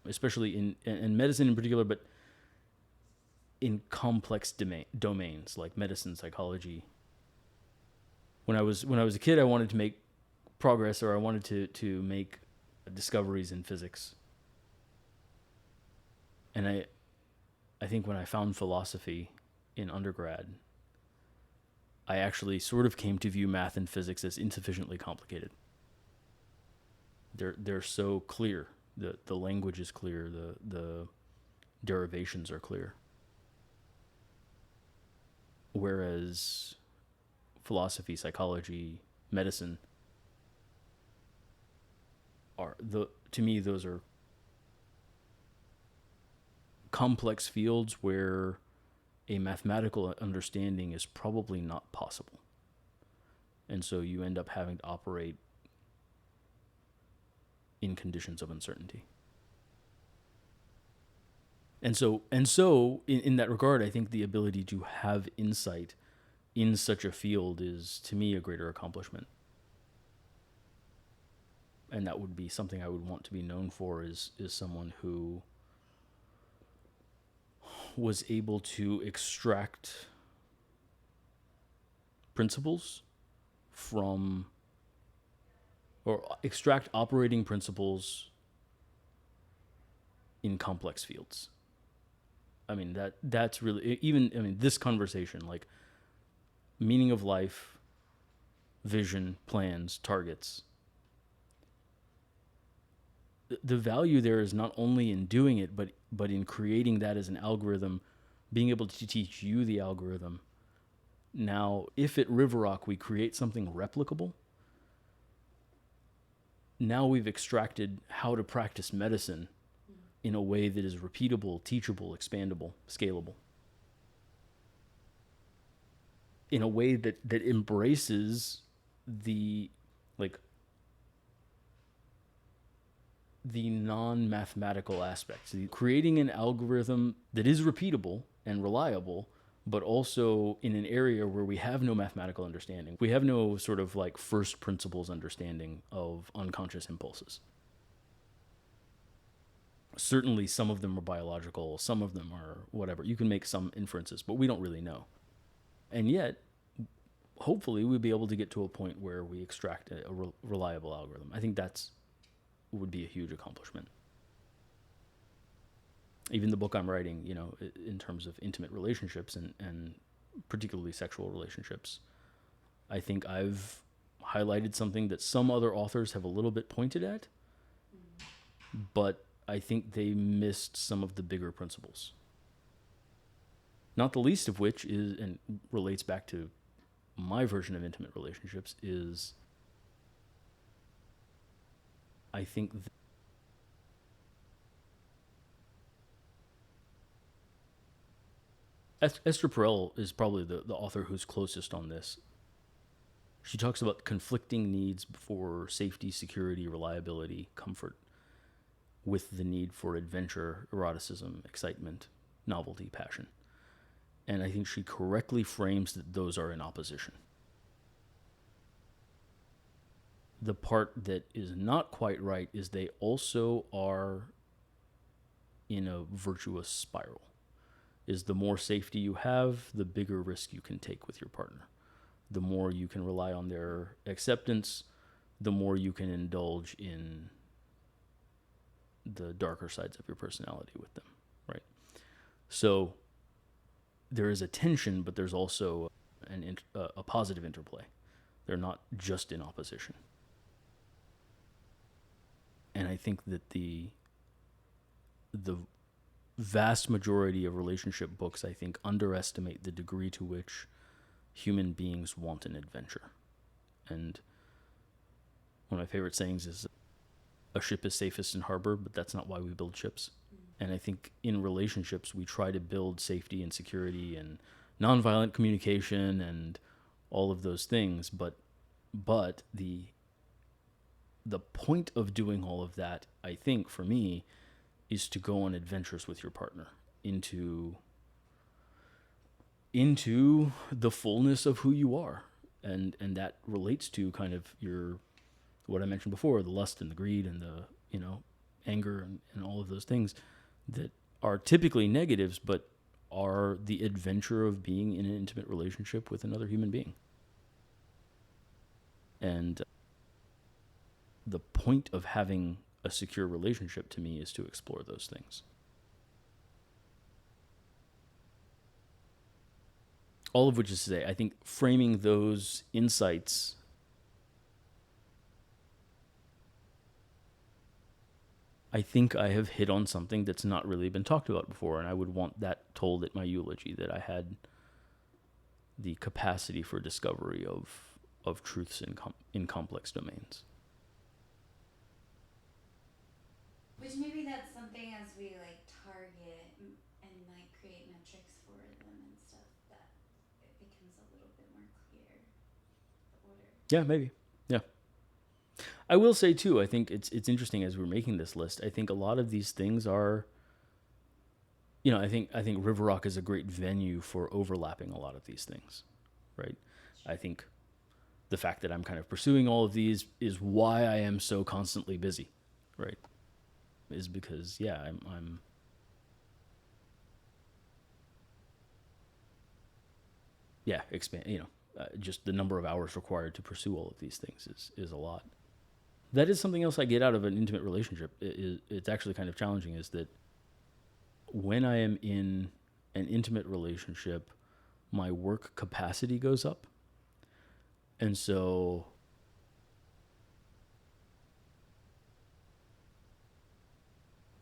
especially in medicine in particular, but in complex domains like medicine, psychology. When I was a kid, I wanted to make progress, or I wanted to make discoveries in physics. And I think when I found philosophy in undergrad, I actually sort of came to view math and physics as insufficiently complicated. They're so clear. The language is clear. The derivations are clear. Whereas philosophy, psychology, medicine to me those are complex fields where a mathematical understanding is probably not possible. And so you end up having to operate in conditions of uncertainty. And so in that regard, I think the ability to have insight in such a field is, to me, a greater accomplishment. And that would be something I would want to be known for, is someone who was able to extract principles from, or extract operating principles in complex fields. I mean, that's really, even, I mean, this conversation, like meaning of life, vision, plans, targets. The value there is not only in doing it, but in creating that as an algorithm, being able to teach you the algorithm. Now, if at River Rock we create something replicable, now we've extracted how to practice medicine in a way that is repeatable, teachable, expandable, scalable. In a way that embraces the non-mathematical aspects. Creating an algorithm that is repeatable and reliable, but also in an area where we have no mathematical understanding. We have no sort of like first principles understanding of unconscious impulses. Certainly some of them are biological, some of them are whatever. You can make some inferences, but we don't really know. And yet, hopefully we'll be able to get to a point where we extract a reliable algorithm. I think that's would be a huge accomplishment. Even the book I'm writing, you know, in terms of intimate relationships and particularly sexual relationships, I think I've highlighted something that some other authors have a little bit pointed at, but I think they missed some of the bigger principles. Not the least of which is, and relates back to my version of intimate relationships, is I think Esther Perel is probably the author who's closest on this. She talks about conflicting needs for safety, security, reliability, comfort, with the need for adventure, eroticism, excitement, novelty, passion. And I think she correctly frames that those are in opposition. The part that is not quite right is they also are in a virtuous spiral. Is the more safety you have, the bigger risk you can take with your partner. The more you can rely on their acceptance, the more you can indulge in the darker sides of your personality with them, right? So there is a tension, but there's also a positive interplay. They're not just in opposition. And I think that the vast majority of relationship books, I think, underestimate the degree to which human beings want an adventure. And one of my favorite sayings is, a ship is safest in harbor, but that's not why we build ships. And I think in relationships, we try to build safety and security and nonviolent communication and all of those things. But the point of doing all of that, I think, for me, is to go on adventures with your partner into the fullness of who you are. And that relates to kind of your, what I mentioned before, the lust and the greed and the, anger and all of those things that are typically negatives, but are the adventure of being in an intimate relationship with another human being. And the point of having a secure relationship to me is to explore those things. All of which is to say, I think framing those insights, I think I have hit on something that's not really been talked about before, and I would want that told at my eulogy, that I had the capacity for discovery of truths in complex domains. Which maybe that's something as we like target and like create metrics for them and stuff, that it becomes a little bit more clear, the order. Yeah, maybe. Yeah. I will say too, I think it's interesting as we're making this list. I think a lot of these things are, I think River Rock is a great venue for overlapping a lot of these things, right? I think the fact that I'm kind of pursuing all of these is why I am so constantly busy, right? Is because I'm expand, just the number of hours required to pursue all of these things is a lot. That is something else I get out of an intimate relationship. It's actually kind of challenging, is that when I am in an intimate relationship, my work capacity goes up. And so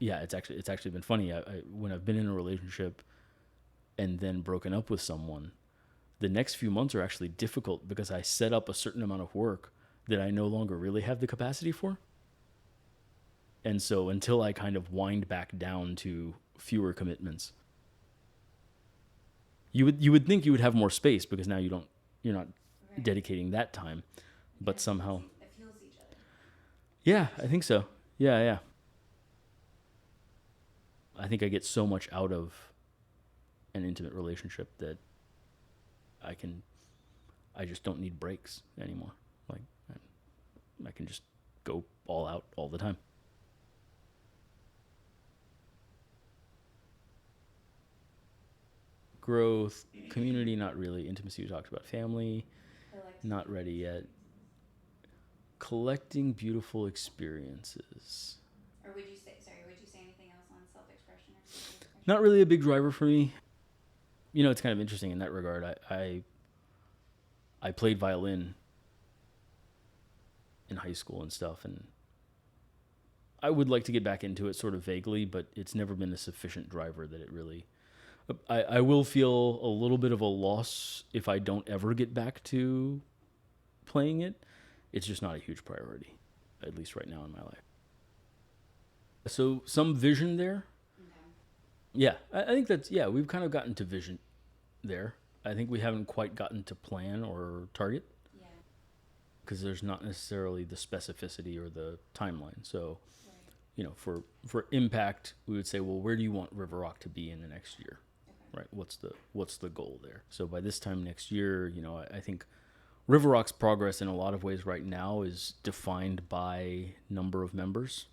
it's actually been funny. When I've been in a relationship and then broken up with someone, the next few months are actually difficult because I set up a certain amount of work that I no longer really have the capacity for. And so until I kind of wind back down to fewer commitments, you would think you would have more space, because now you're not Right. dedicating that time, but somehow it fuels each other. yeah, I think so. Yeah. I think I get so much out of an intimate relationship that I just don't need breaks anymore. Like I can just go all out all the time. Growth, community, not really. Intimacy, we talked about. Family, not ready yet. Collecting beautiful experiences. Or would you say anything else on self-expression or creative expression? Not really a big driver for me. It's kind of interesting in that regard. I played violin in high school and stuff, and I would like to get back into it sort of vaguely, but it's never been a sufficient driver that it really... I will feel a little bit of a loss if I don't ever get back to playing it. It's just not a huge priority, at least right now in my life. So some vision there. Okay. Yeah, I think that's, we've kind of gotten to vision there. I think we haven't quite gotten to plan or target. Yeah. Because there's not necessarily the specificity or the timeline. So, right. For impact, we would say, well, where do you want River Rock to be in the next year? Okay. Right? What's the goal there? So by this time next year, I think River Rock's progress in a lot of ways right now is defined by number of members,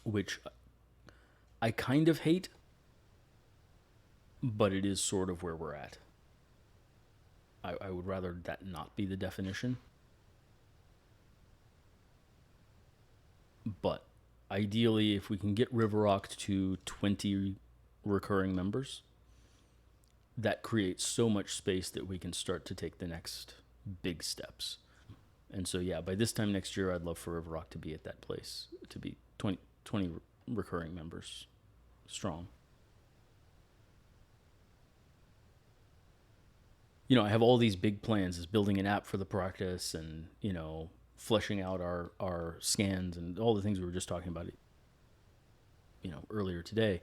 which I kind of hate, but it is sort of where we're at. I would rather that not be the definition. But ideally, if we can get River Rock to 20 recurring members, that creates so much space that we can start to take the next big steps. And so, by this time next year, I'd love for River Rock to be at that place, to be 20 recurring members strong. I have all these big plans, is building an app for the practice and, fleshing out our scans and all the things we were just talking about, earlier today.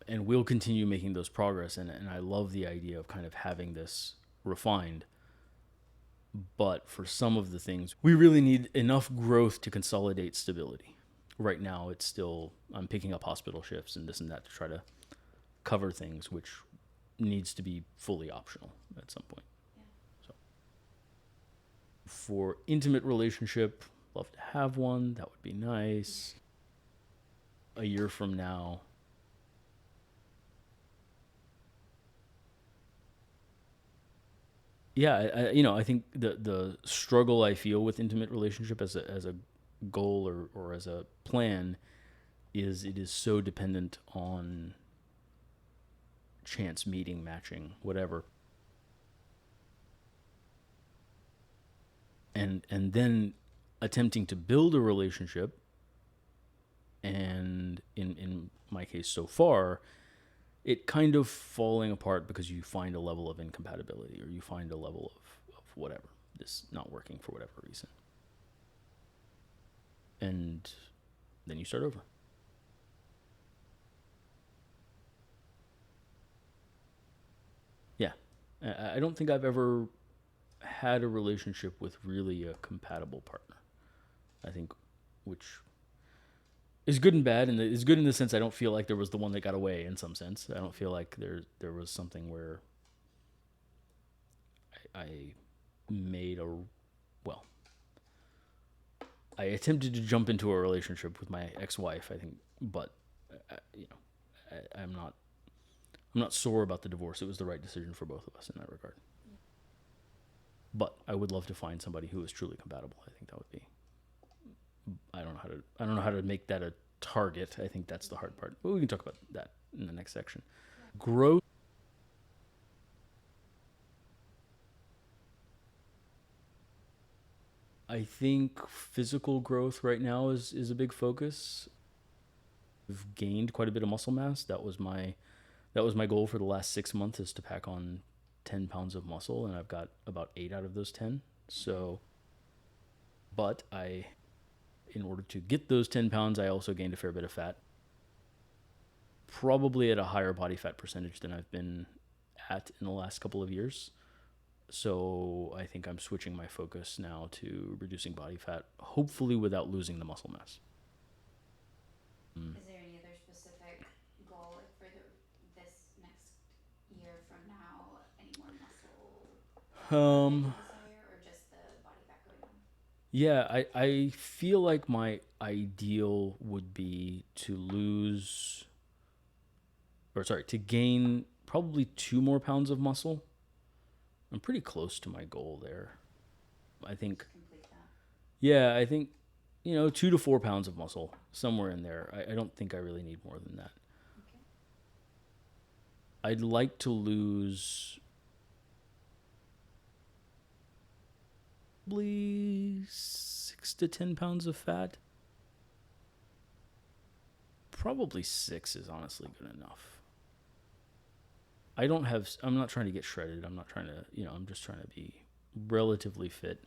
And we'll continue making those progress. And I love the idea of kind of having this refined. But for some of the things, we really need enough growth to consolidate stability. Right now, it's still, I'm picking up hospital shifts and this and that to try to cover things, which needs to be fully optional at some point. Yeah. So, for intimate relationship, love to have one. That would be nice. A year from now, yeah, I think the struggle I feel with intimate relationship as a goal or as a plan is it is so dependent on chance meeting, matching, whatever. And then attempting to build a relationship, and in my case so far, it kind of falling apart because you find a level of incompatibility or you find a level of whatever, this not working for whatever reason. And then you start over. Yeah. I don't think I've ever had a relationship with really a compatible partner. I think, which is good and bad, and it's good in the sense I don't feel like there was the one that got away. In some sense, I don't feel like there was something where I made a well. I attempted to jump into a relationship with my ex-wife, I think, but I'm not sore about the divorce. It was the right decision for both of us in that regard. But I would love to find somebody who is truly compatible. I think that would be. I don't know how to make that a target. I think that's the hard part. But we can talk about that in the next section. Growth. I think physical growth right now is a big focus. I've gained quite a bit of muscle mass. That was my goal for the last 6 months, is to pack on 10 pounds of muscle, and I've got about 8 out of those 10. So, but in order to get those 10 pounds, I also gained a fair bit of fat, probably at a higher body fat percentage than I've been at in the last couple of years. So I think I'm switching my focus now to reducing body fat, hopefully without losing the muscle mass. Is there any other specific goal, like for this next year from now? Any more muscle that you Um, desire, or just the body fat going down? yeah, I feel like my ideal would be to to gain probably 2 more pounds of muscle. I'm pretty close to my goal there. I think, Complete that. yeah, I think, 2 to 4 pounds of muscle, somewhere in there. I don't think I really need more than that. Okay. I'd like to lose probably 6 to 10 pounds of fat. Probably 6 is honestly good enough. I'm not trying to get shredded. I'm not trying to, I'm just trying to be relatively fit.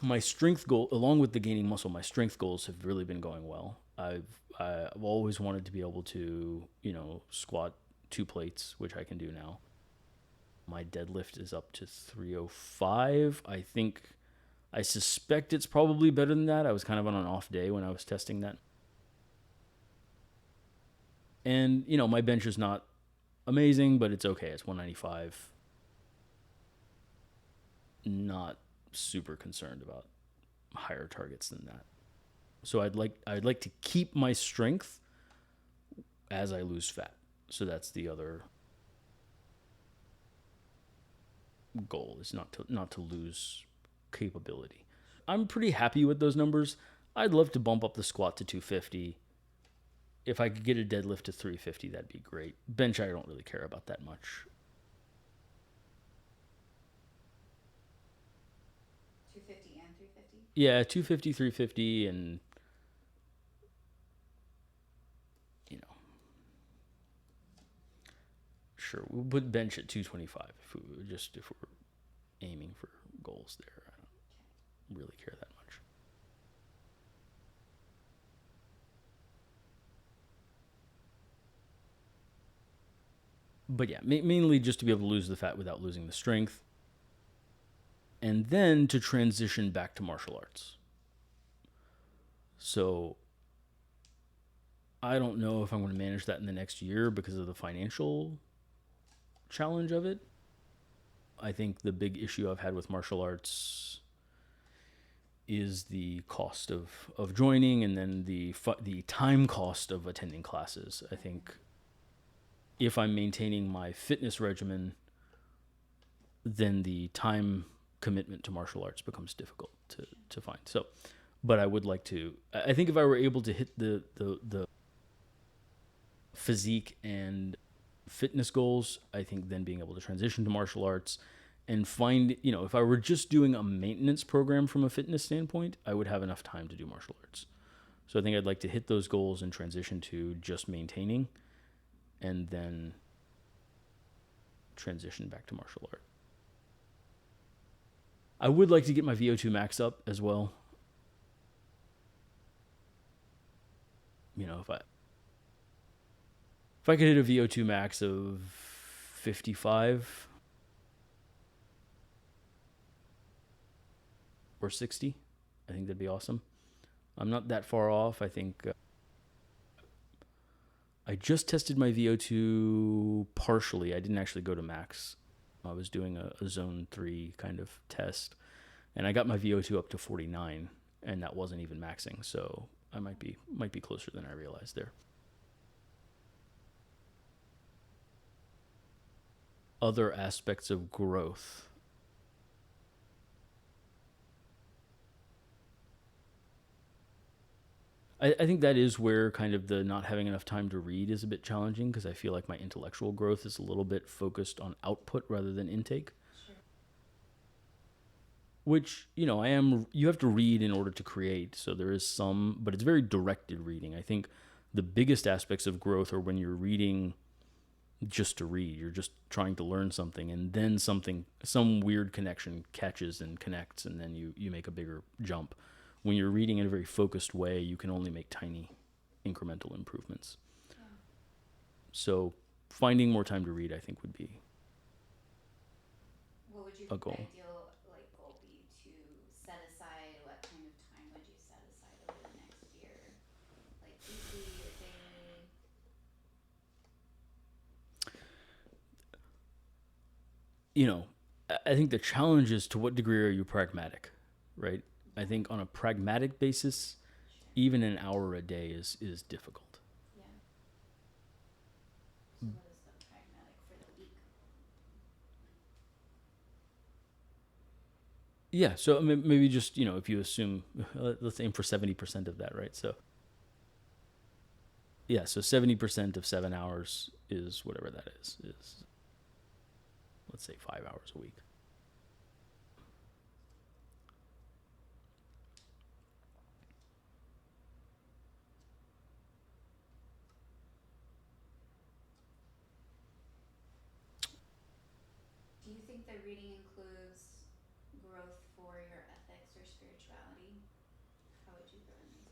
My strength goal, along with the gaining muscle, my strength goals have really been going well. I've always wanted to be able to, squat 2 plates, which I can do now. My deadlift is up to 305. I suspect it's probably better than that. I was kind of on an off day when I was testing that. And, my bench is not amazing, but it's okay. It's 195. Not super concerned about higher targets than that. So I'd like to keep my strength as I lose fat. So that's the other goal, is not to lose capability. I'm pretty happy with those numbers. I'd love to bump up the squat to 250. If I could get a deadlift to 350, that'd be great. Bench, I don't really care about that much. 250 and 350. Yeah, 250, 350, and you know, sure, we'll put bench at 225 if we're aiming for goals there. I don't really care that much. but yeah, mainly just to be able to lose the fat without losing the strength, and then to transition back to martial arts. So I don't know if I'm going to manage that in the next year because of the financial challenge of it. I think the big issue I've had with martial arts is the cost of joining, and then the time cost of attending classes. I think if I'm maintaining my fitness regimen, then the time commitment to martial arts becomes difficult to find. So, but I would like to. I think if I were able to hit the physique and fitness goals, I think then being able to transition to martial arts and find, if I were just doing a maintenance program from a fitness standpoint, I would have enough time to do martial arts. So I think I'd like to hit those goals and transition to just maintaining, and then transition back to martial art. I would like to get my VO2 max up as well. If I could hit a VO2 max of 55 or 60, I think that'd be awesome. I'm not that far off. I think I just tested my VO2 partially. I didn't actually go to max. I was doing a zone 3 kind of test, and I got my VO2 up to 49, and that wasn't even maxing. So I might be closer than I realized there. Other aspects of growth. I think that is where kind of the not having enough time to read is a bit challenging, because I feel like my intellectual growth is a little bit focused on output rather than intake. Sure. Which, you have to read in order to create. So there is some, but it's very directed reading. I think the biggest aspects of growth are when you're reading just to read. You're just trying to learn something, and then some weird connection catches and connects, and then you make a bigger jump. When you're reading in a very focused way, you can only make tiny incremental improvements. Yeah. So finding more time to read, I think, would be what would your a goal. ideal goal be to set aside? What kind of time would you set aside over the next year? Like weekly or daily? I think the challenge is, to what degree are you pragmatic, right? I think on a pragmatic basis, Sure. even an hour a day is difficult. Yeah. So what is the pragmatic for the week? Yeah, so maybe just, if you assume, let's aim for 70% of that, right? So, yeah, so 70% of 7 hours is whatever that is, let's say 5 hours a week. Do you think that reading includes growth for your ethics or spirituality? How would you go in these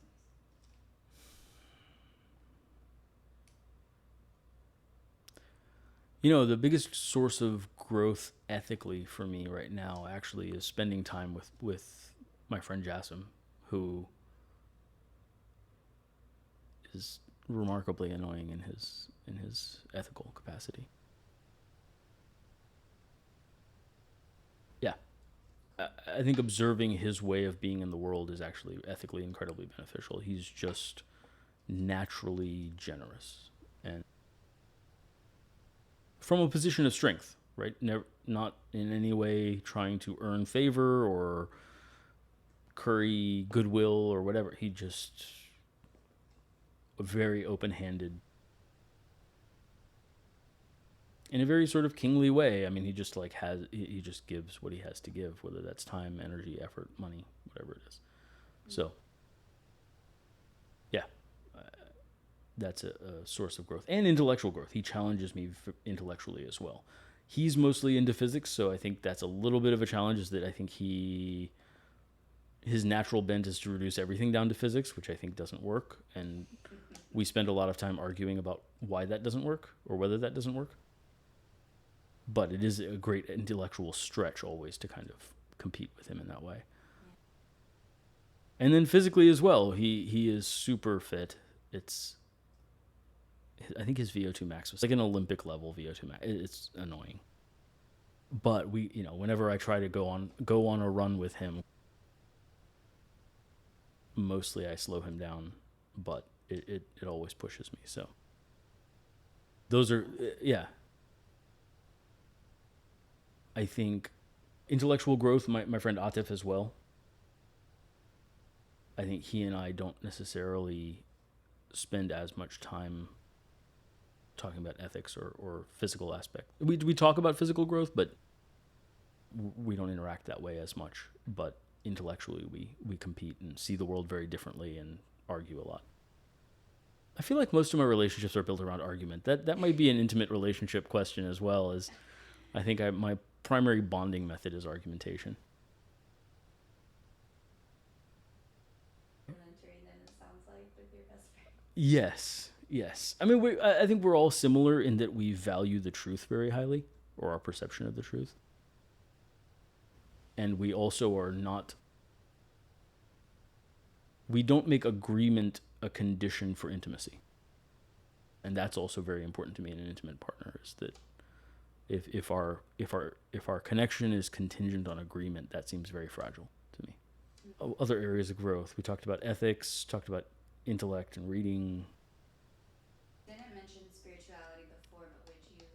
ways? The biggest source of growth ethically for me right now actually is spending time with my friend Jassim, who is remarkably annoying in his ethical capacity. Yeah. I think observing his way of being in the world is actually ethically incredibly beneficial. He's just naturally generous, and from a position of strength, right? Not in any way trying to earn favor or curry goodwill or whatever. He just very open-handed in a very sort of kingly way. I mean, he just he just gives what he has to give, whether that's time, energy, effort, money, whatever it is. So, yeah, that's a source of growth and intellectual growth. He challenges me intellectually as well. He's mostly into physics, so I think that's a little bit of a challenge. Is that I think his natural bent is to reduce everything down to physics, which I think doesn't work, and we spend a lot of time arguing about why that doesn't work or whether that doesn't work. but it is a great intellectual stretch always to kind of compete with him in that way. And then physically as well, he is super fit. It's I think his VO2 max was like an Olympic level VO2 max. It's annoying. But whenever I try to go on a run with him, mostly I slow him down, but it always pushes me. So those are yeah. I think intellectual growth, my friend Atif as well. I think he and I don't necessarily spend as much time talking about ethics or physical aspect. We talk about physical growth, but we don't interact that way as much. But intellectually, we compete and see the world very differently and argue a lot. I feel like most of my relationships are built around argument. That might be an intimate relationship question as well. As I think my primary bonding method is argumentation. Elementary, then it sounds like, with your best friend. Yes. I mean, I think we're all similar in that we value the truth very highly, or our perception of the truth. And we also are not. We don't make agreement a condition for intimacy. And that's also very important to me in an intimate partner, is that if our connection is contingent on agreement, that seems very fragile to me. Other areas of growth, we talked about ethics, talked about intellect and reading. Didn't mention spirituality before, but would you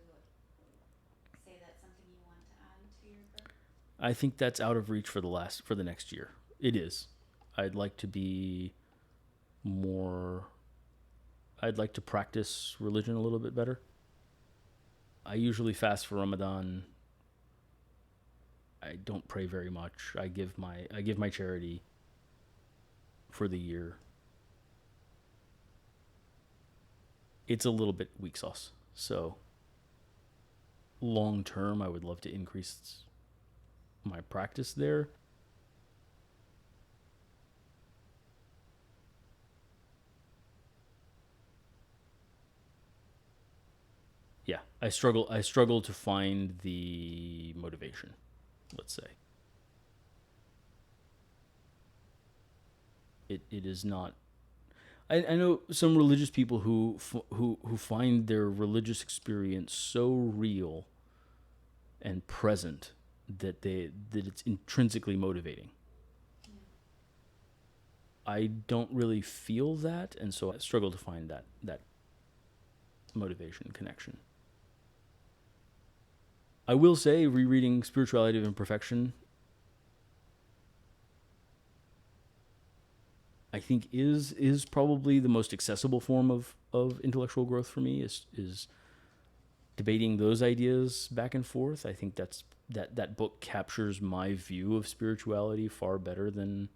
say that's something you want to add to your growth? I think that's out of reach for the next year. It is. I'd like to be more. I'd like to practice religion a little bit better. I usually fast for Ramadan. I don't pray very much. I give my charity for the year. It's a little bit weak sauce. So long term, I would love to increase my practice there. Yeah, I struggle to find the motivation, let's say. It is not. I know some religious people who find their religious experience so real and present that it's intrinsically motivating. I don't really feel that, and so I struggle to find that motivation connection. I will say, rereading Spirituality of Imperfection, I think is probably the most accessible form of intellectual growth for me, is debating those ideas back and forth. I think that book captures my view of spirituality far better than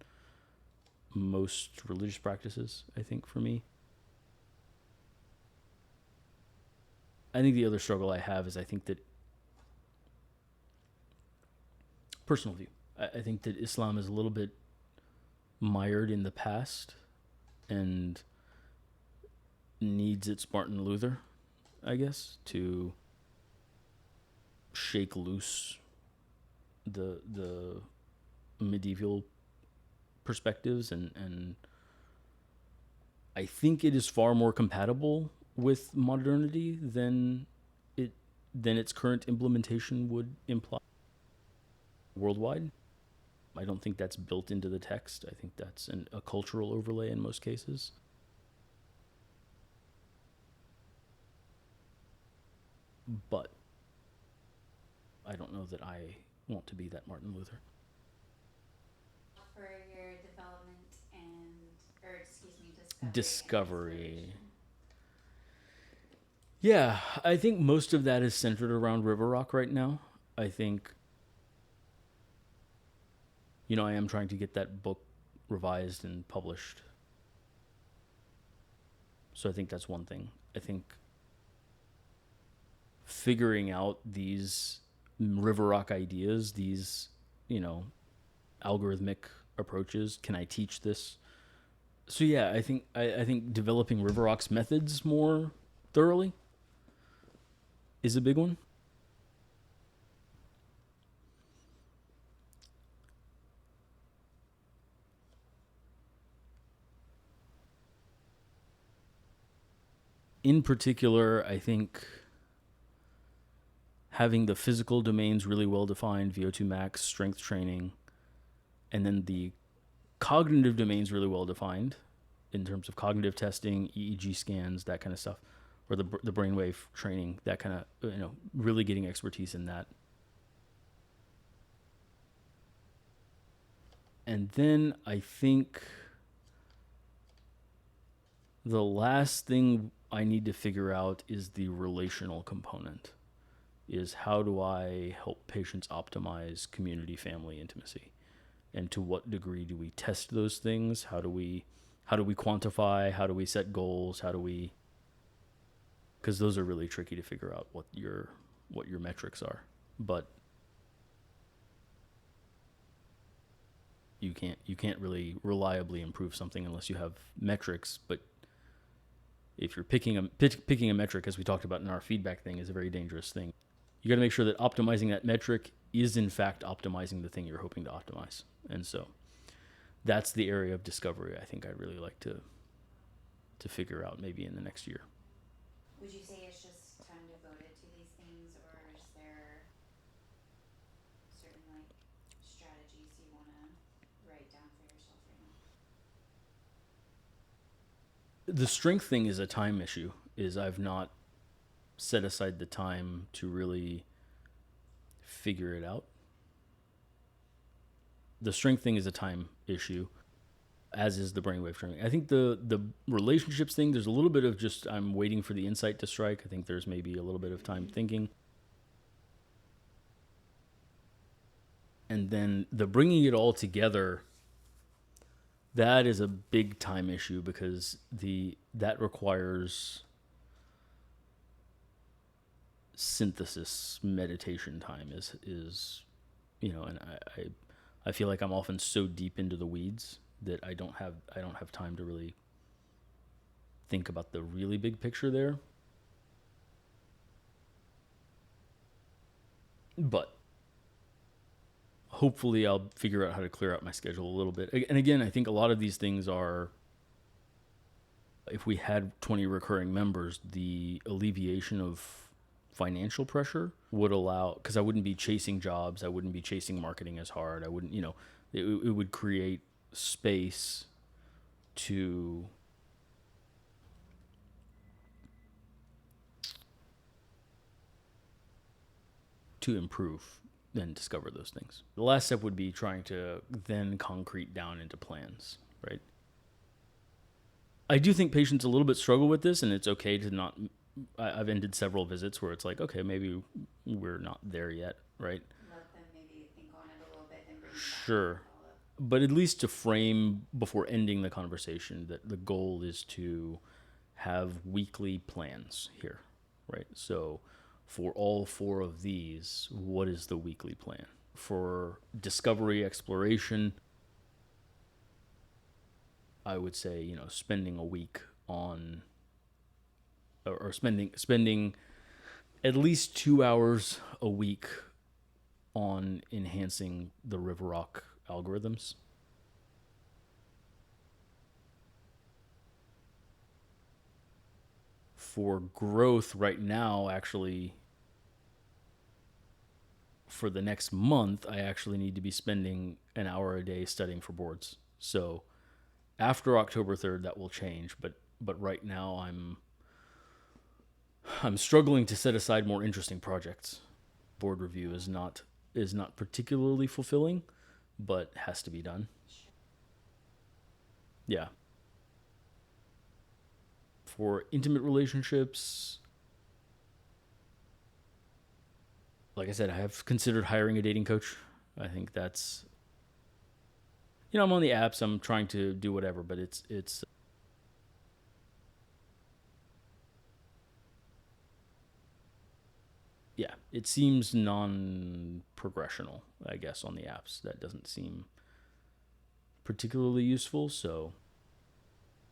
most religious practices, I think, for me. I think the other struggle I have is I think that personal view. I think that Islam is a little bit mired in the past and needs its Martin Luther, I guess, to shake loose the medieval perspectives, and I think it is far more compatible with modernity than its current implementation would imply worldwide. I don't think that's built into the text. I think that's a cultural overlay in most cases. But I don't know that I want to be that Martin Luther. For your development Discovery. Yeah, I think most of that is centered around River Rock right now. I think, I am trying to get that book revised and published. So I think that's one thing. I think figuring out these River Rock ideas, these, algorithmic approaches. Can I teach this? So yeah, I think developing River Rock's methods more thoroughly is a big one. In particular, I think having the physical domains really well defined, VO2 max, strength training, and then the cognitive domains really well defined in terms of cognitive testing, EEG scans, that kind of stuff, or the brainwave training, that kind of, really getting expertise in that. And then I think the last thing I need to figure out is the relational component. Is how do I help patients optimize community family intimacy? And to what degree do we test those things? How do we quantify? How do we set goals? How do we, because those are really tricky to figure out what your metrics are. But you can't really reliably improve something unless you have metrics. But if you're picking a metric, as we talked about in our feedback thing, is a very dangerous thing. You got to make sure that optimizing that metric is in fact optimizing the thing you're hoping to optimize. And so that's the area of discovery I think I'd really like to figure out maybe in the next year. Would you say it's just time devoted to these things, or is there certain like strategies you want to write down for yourself right now? The strength thing is a time issue. Is I've not set aside the time to really figure it out. The strength thing is a time issue, as is the brainwave training. I think the relationships thing, there's a little bit of just I'm waiting for the insight to strike. I think there's maybe a little bit of time thinking. And then the bringing it all together, that is a big time issue because that requires synthesis meditation time is and I feel like I'm often so deep into the weeds that I don't have time to really think about the really big picture there. But hopefully I'll figure out how to clear out my schedule a little bit. And again, I think a lot of these things are, if we had 20 recurring members, the alleviation of financial pressure would allow, because I wouldn't be chasing jobs, I wouldn't be chasing marketing as hard, I wouldn't, it would create space to improve and discover those things. The last step would be trying to then concrete down into plans, right? I do think patients a little bit struggle with this, and it's okay to not. I've ended several visits where it's like, okay, maybe we're not there yet, right? Let them maybe think on it a little bit and bring it back. Sure. But at least to frame before ending the conversation that the goal is to have weekly plans here, right? So for all 4 of these, what is the weekly plan? For discovery, exploration, I would say, spending a week on, or spending at least 2 hours a week on enhancing the Riverrock algorithms. For growth right now, actually, for the next month, I actually need to be spending an hour a day studying for boards. So after October 3rd, that will change. But right now, I'm struggling to set aside more interesting projects. Board review is not particularly fulfilling, but has to be done. Yeah. For intimate relationships, like I said, I have considered hiring a dating coach. I think that's, I'm on the apps, I'm trying to do whatever, but it's yeah, it seems non-progressional, I guess, on the apps. That doesn't seem particularly useful. So,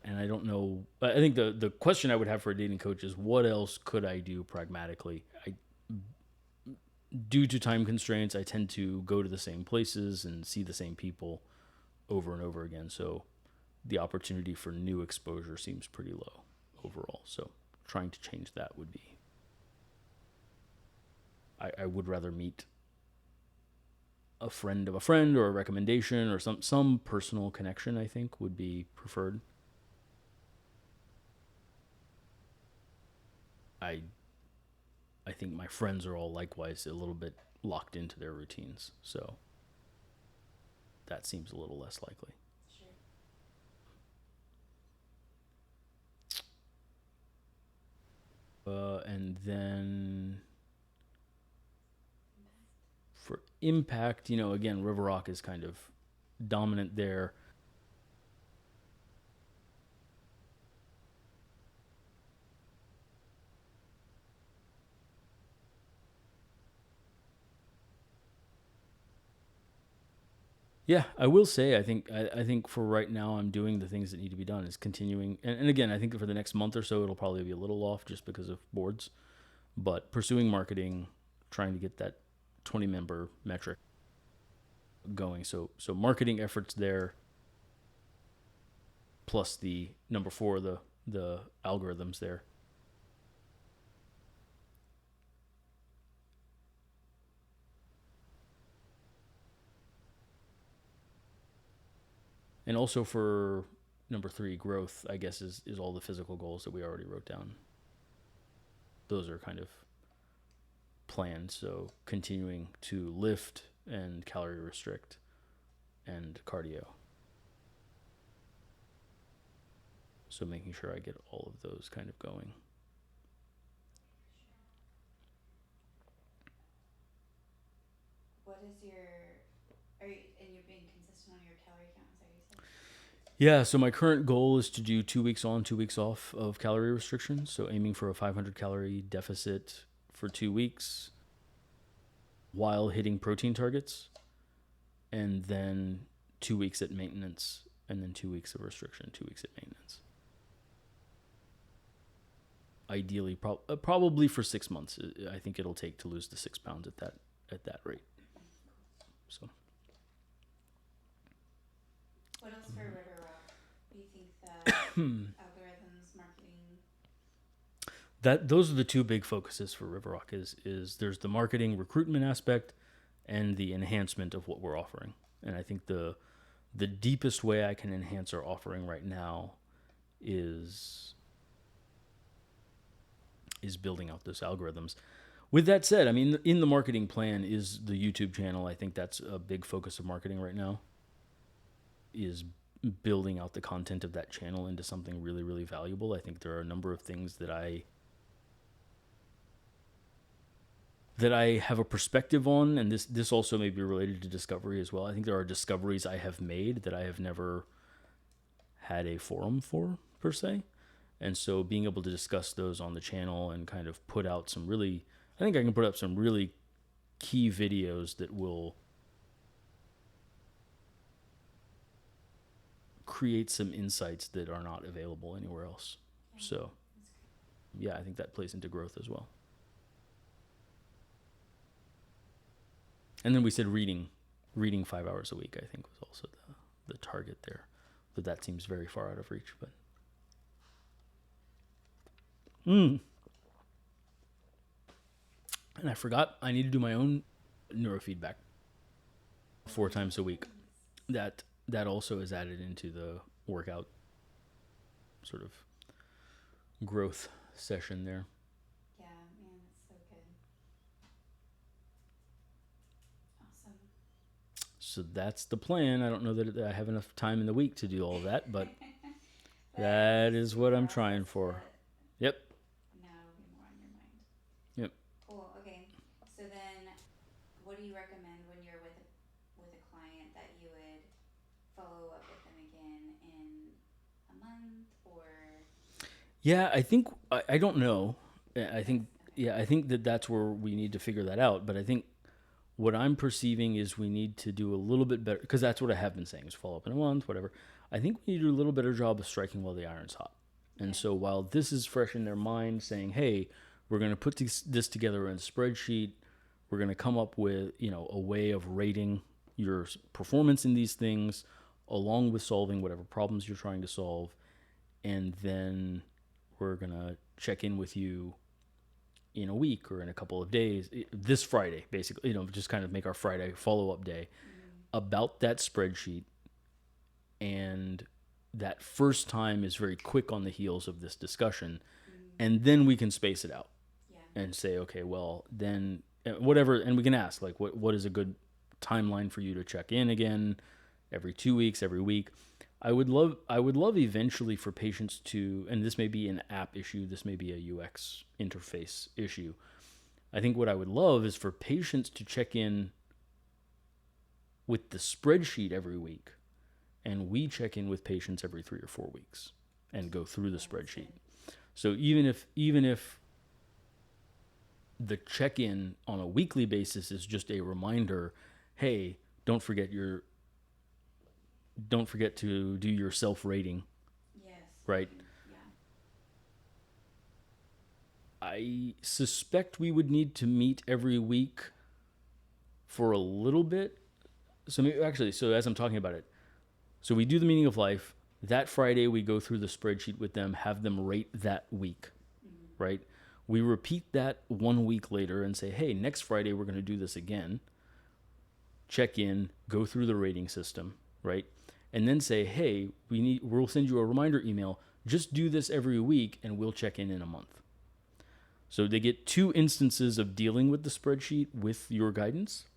and I don't know. I think the question I would have for a dating coach is, what else could I do pragmatically? Due to time constraints, I tend to go to the same places and see the same people over and over again. So, the opportunity for new exposure seems pretty low overall. So, trying to change that would be. I would rather meet a friend of a friend or a recommendation or some personal connection, I think would be preferred. I I think my friends are all likewise a little bit locked into their routines, so that seems a little less likely. Sure. And then for impact, again, River Rock is kind of dominant there. Yeah, I will say I think for right now I'm doing the things that need to be done is continuing, and again I think for the next month or so it'll probably be a little off just because of boards, but pursuing marketing, trying to get that 20 member metric going. So marketing efforts there, plus the number four, the algorithms there. And also for number three, growth, I guess, is all the physical goals that we already wrote down. Those are kind of planned. So continuing to lift and calorie restrict and cardio. So making sure I get all of those kind of going. What is your, and you're being consistent on your calorie count, is that what you said? Yeah, so my current goal is to do 2 weeks on, 2 weeks off of calorie restriction. So aiming for a 500 calorie deficit for 2 weeks while hitting protein targets, and then 2 weeks at maintenance, and then 2 weeks of restriction, 2 weeks at maintenance. Ideally, probably for 6 months. I think it'll take to lose the 6 pounds at that rate. So. What else for River Rock? Do you think that algorithms, marketing? Those are the two big focuses for River Rock. Is there's the marketing recruitment aspect and the enhancement of what we're offering. And I think the deepest way I can enhance our offering right now is building out those algorithms. With that said, I mean, in the marketing plan is the YouTube channel. I think that's a big focus of marketing right now, is building out the content of that channel into something really, really valuable. I think there are a number of things that I have a perspective on, and this also may be related to discovery as well. I think there are discoveries I have made that I have never had a forum for, per se. And so being able to discuss those on the channel and kind of put out some really, I think I can put up some really key videos that will create some insights that are not available anywhere else. Yeah. So, yeah, I think that plays into growth as well. And then we said reading 5 hours a week, I think, was also the target there. But that seems very far out of reach. But and I forgot I need to do my own neurofeedback 4 times a week. That also is added into the workout sort of growth session there. Yeah, man, it's so good. Awesome. So that's the plan. I don't know that I have enough time in the week to do all of that, but that is what I'm trying for. Yep. Now it'll be more on your mind. Yep. Cool. Okay. So then, what do you recommend when you're with a client that you would follow up with them again in a month or? Yeah, I think I don't know. I think I think that's where we need to figure that out. But I think what I'm perceiving is we need to do a little bit better, because that's what I have been saying is follow up in a month, whatever. I think we need to do a little better job of striking while the iron's hot. And so while this is fresh in their mind, saying, hey, we're going to put this together in a spreadsheet, we're going to come up with, a way of rating your performance in these things, along with solving whatever problems you're trying to solve. And then we're going to check in with you in a week or in a couple of days, this Friday, basically, just kind of make our Friday follow-up day about that spreadsheet. And that first time is very quick on the heels of this discussion. And then we can space it out and say, okay, well, then whatever. And we can ask, like, what is a good timeline for you to check in again? Every 2 weeks, every week. I would love eventually for patients to, and this may be an app issue, this may be a UX interface issue. I think what I would love is for patients to check in with the spreadsheet every week, and we check in with patients every 3 or 4 weeks and go through the spreadsheet. So even if the check-in on a weekly basis is just a reminder, hey, don't forget to do your self-rating. Yes. Right? Yeah. I suspect we would need to meet every week for a little bit. So as I'm talking about it, so we do the meaning of life. That Friday, we go through the spreadsheet with them, have them rate that week, right? We repeat that 1 week later and say, hey, next Friday, we're going to do this again. Check in, go through the rating system, right? And then say, hey, we'll send you a reminder email. Just do this every week, and we'll check in a month. So they get 2 instances of dealing with the spreadsheet with your guidance,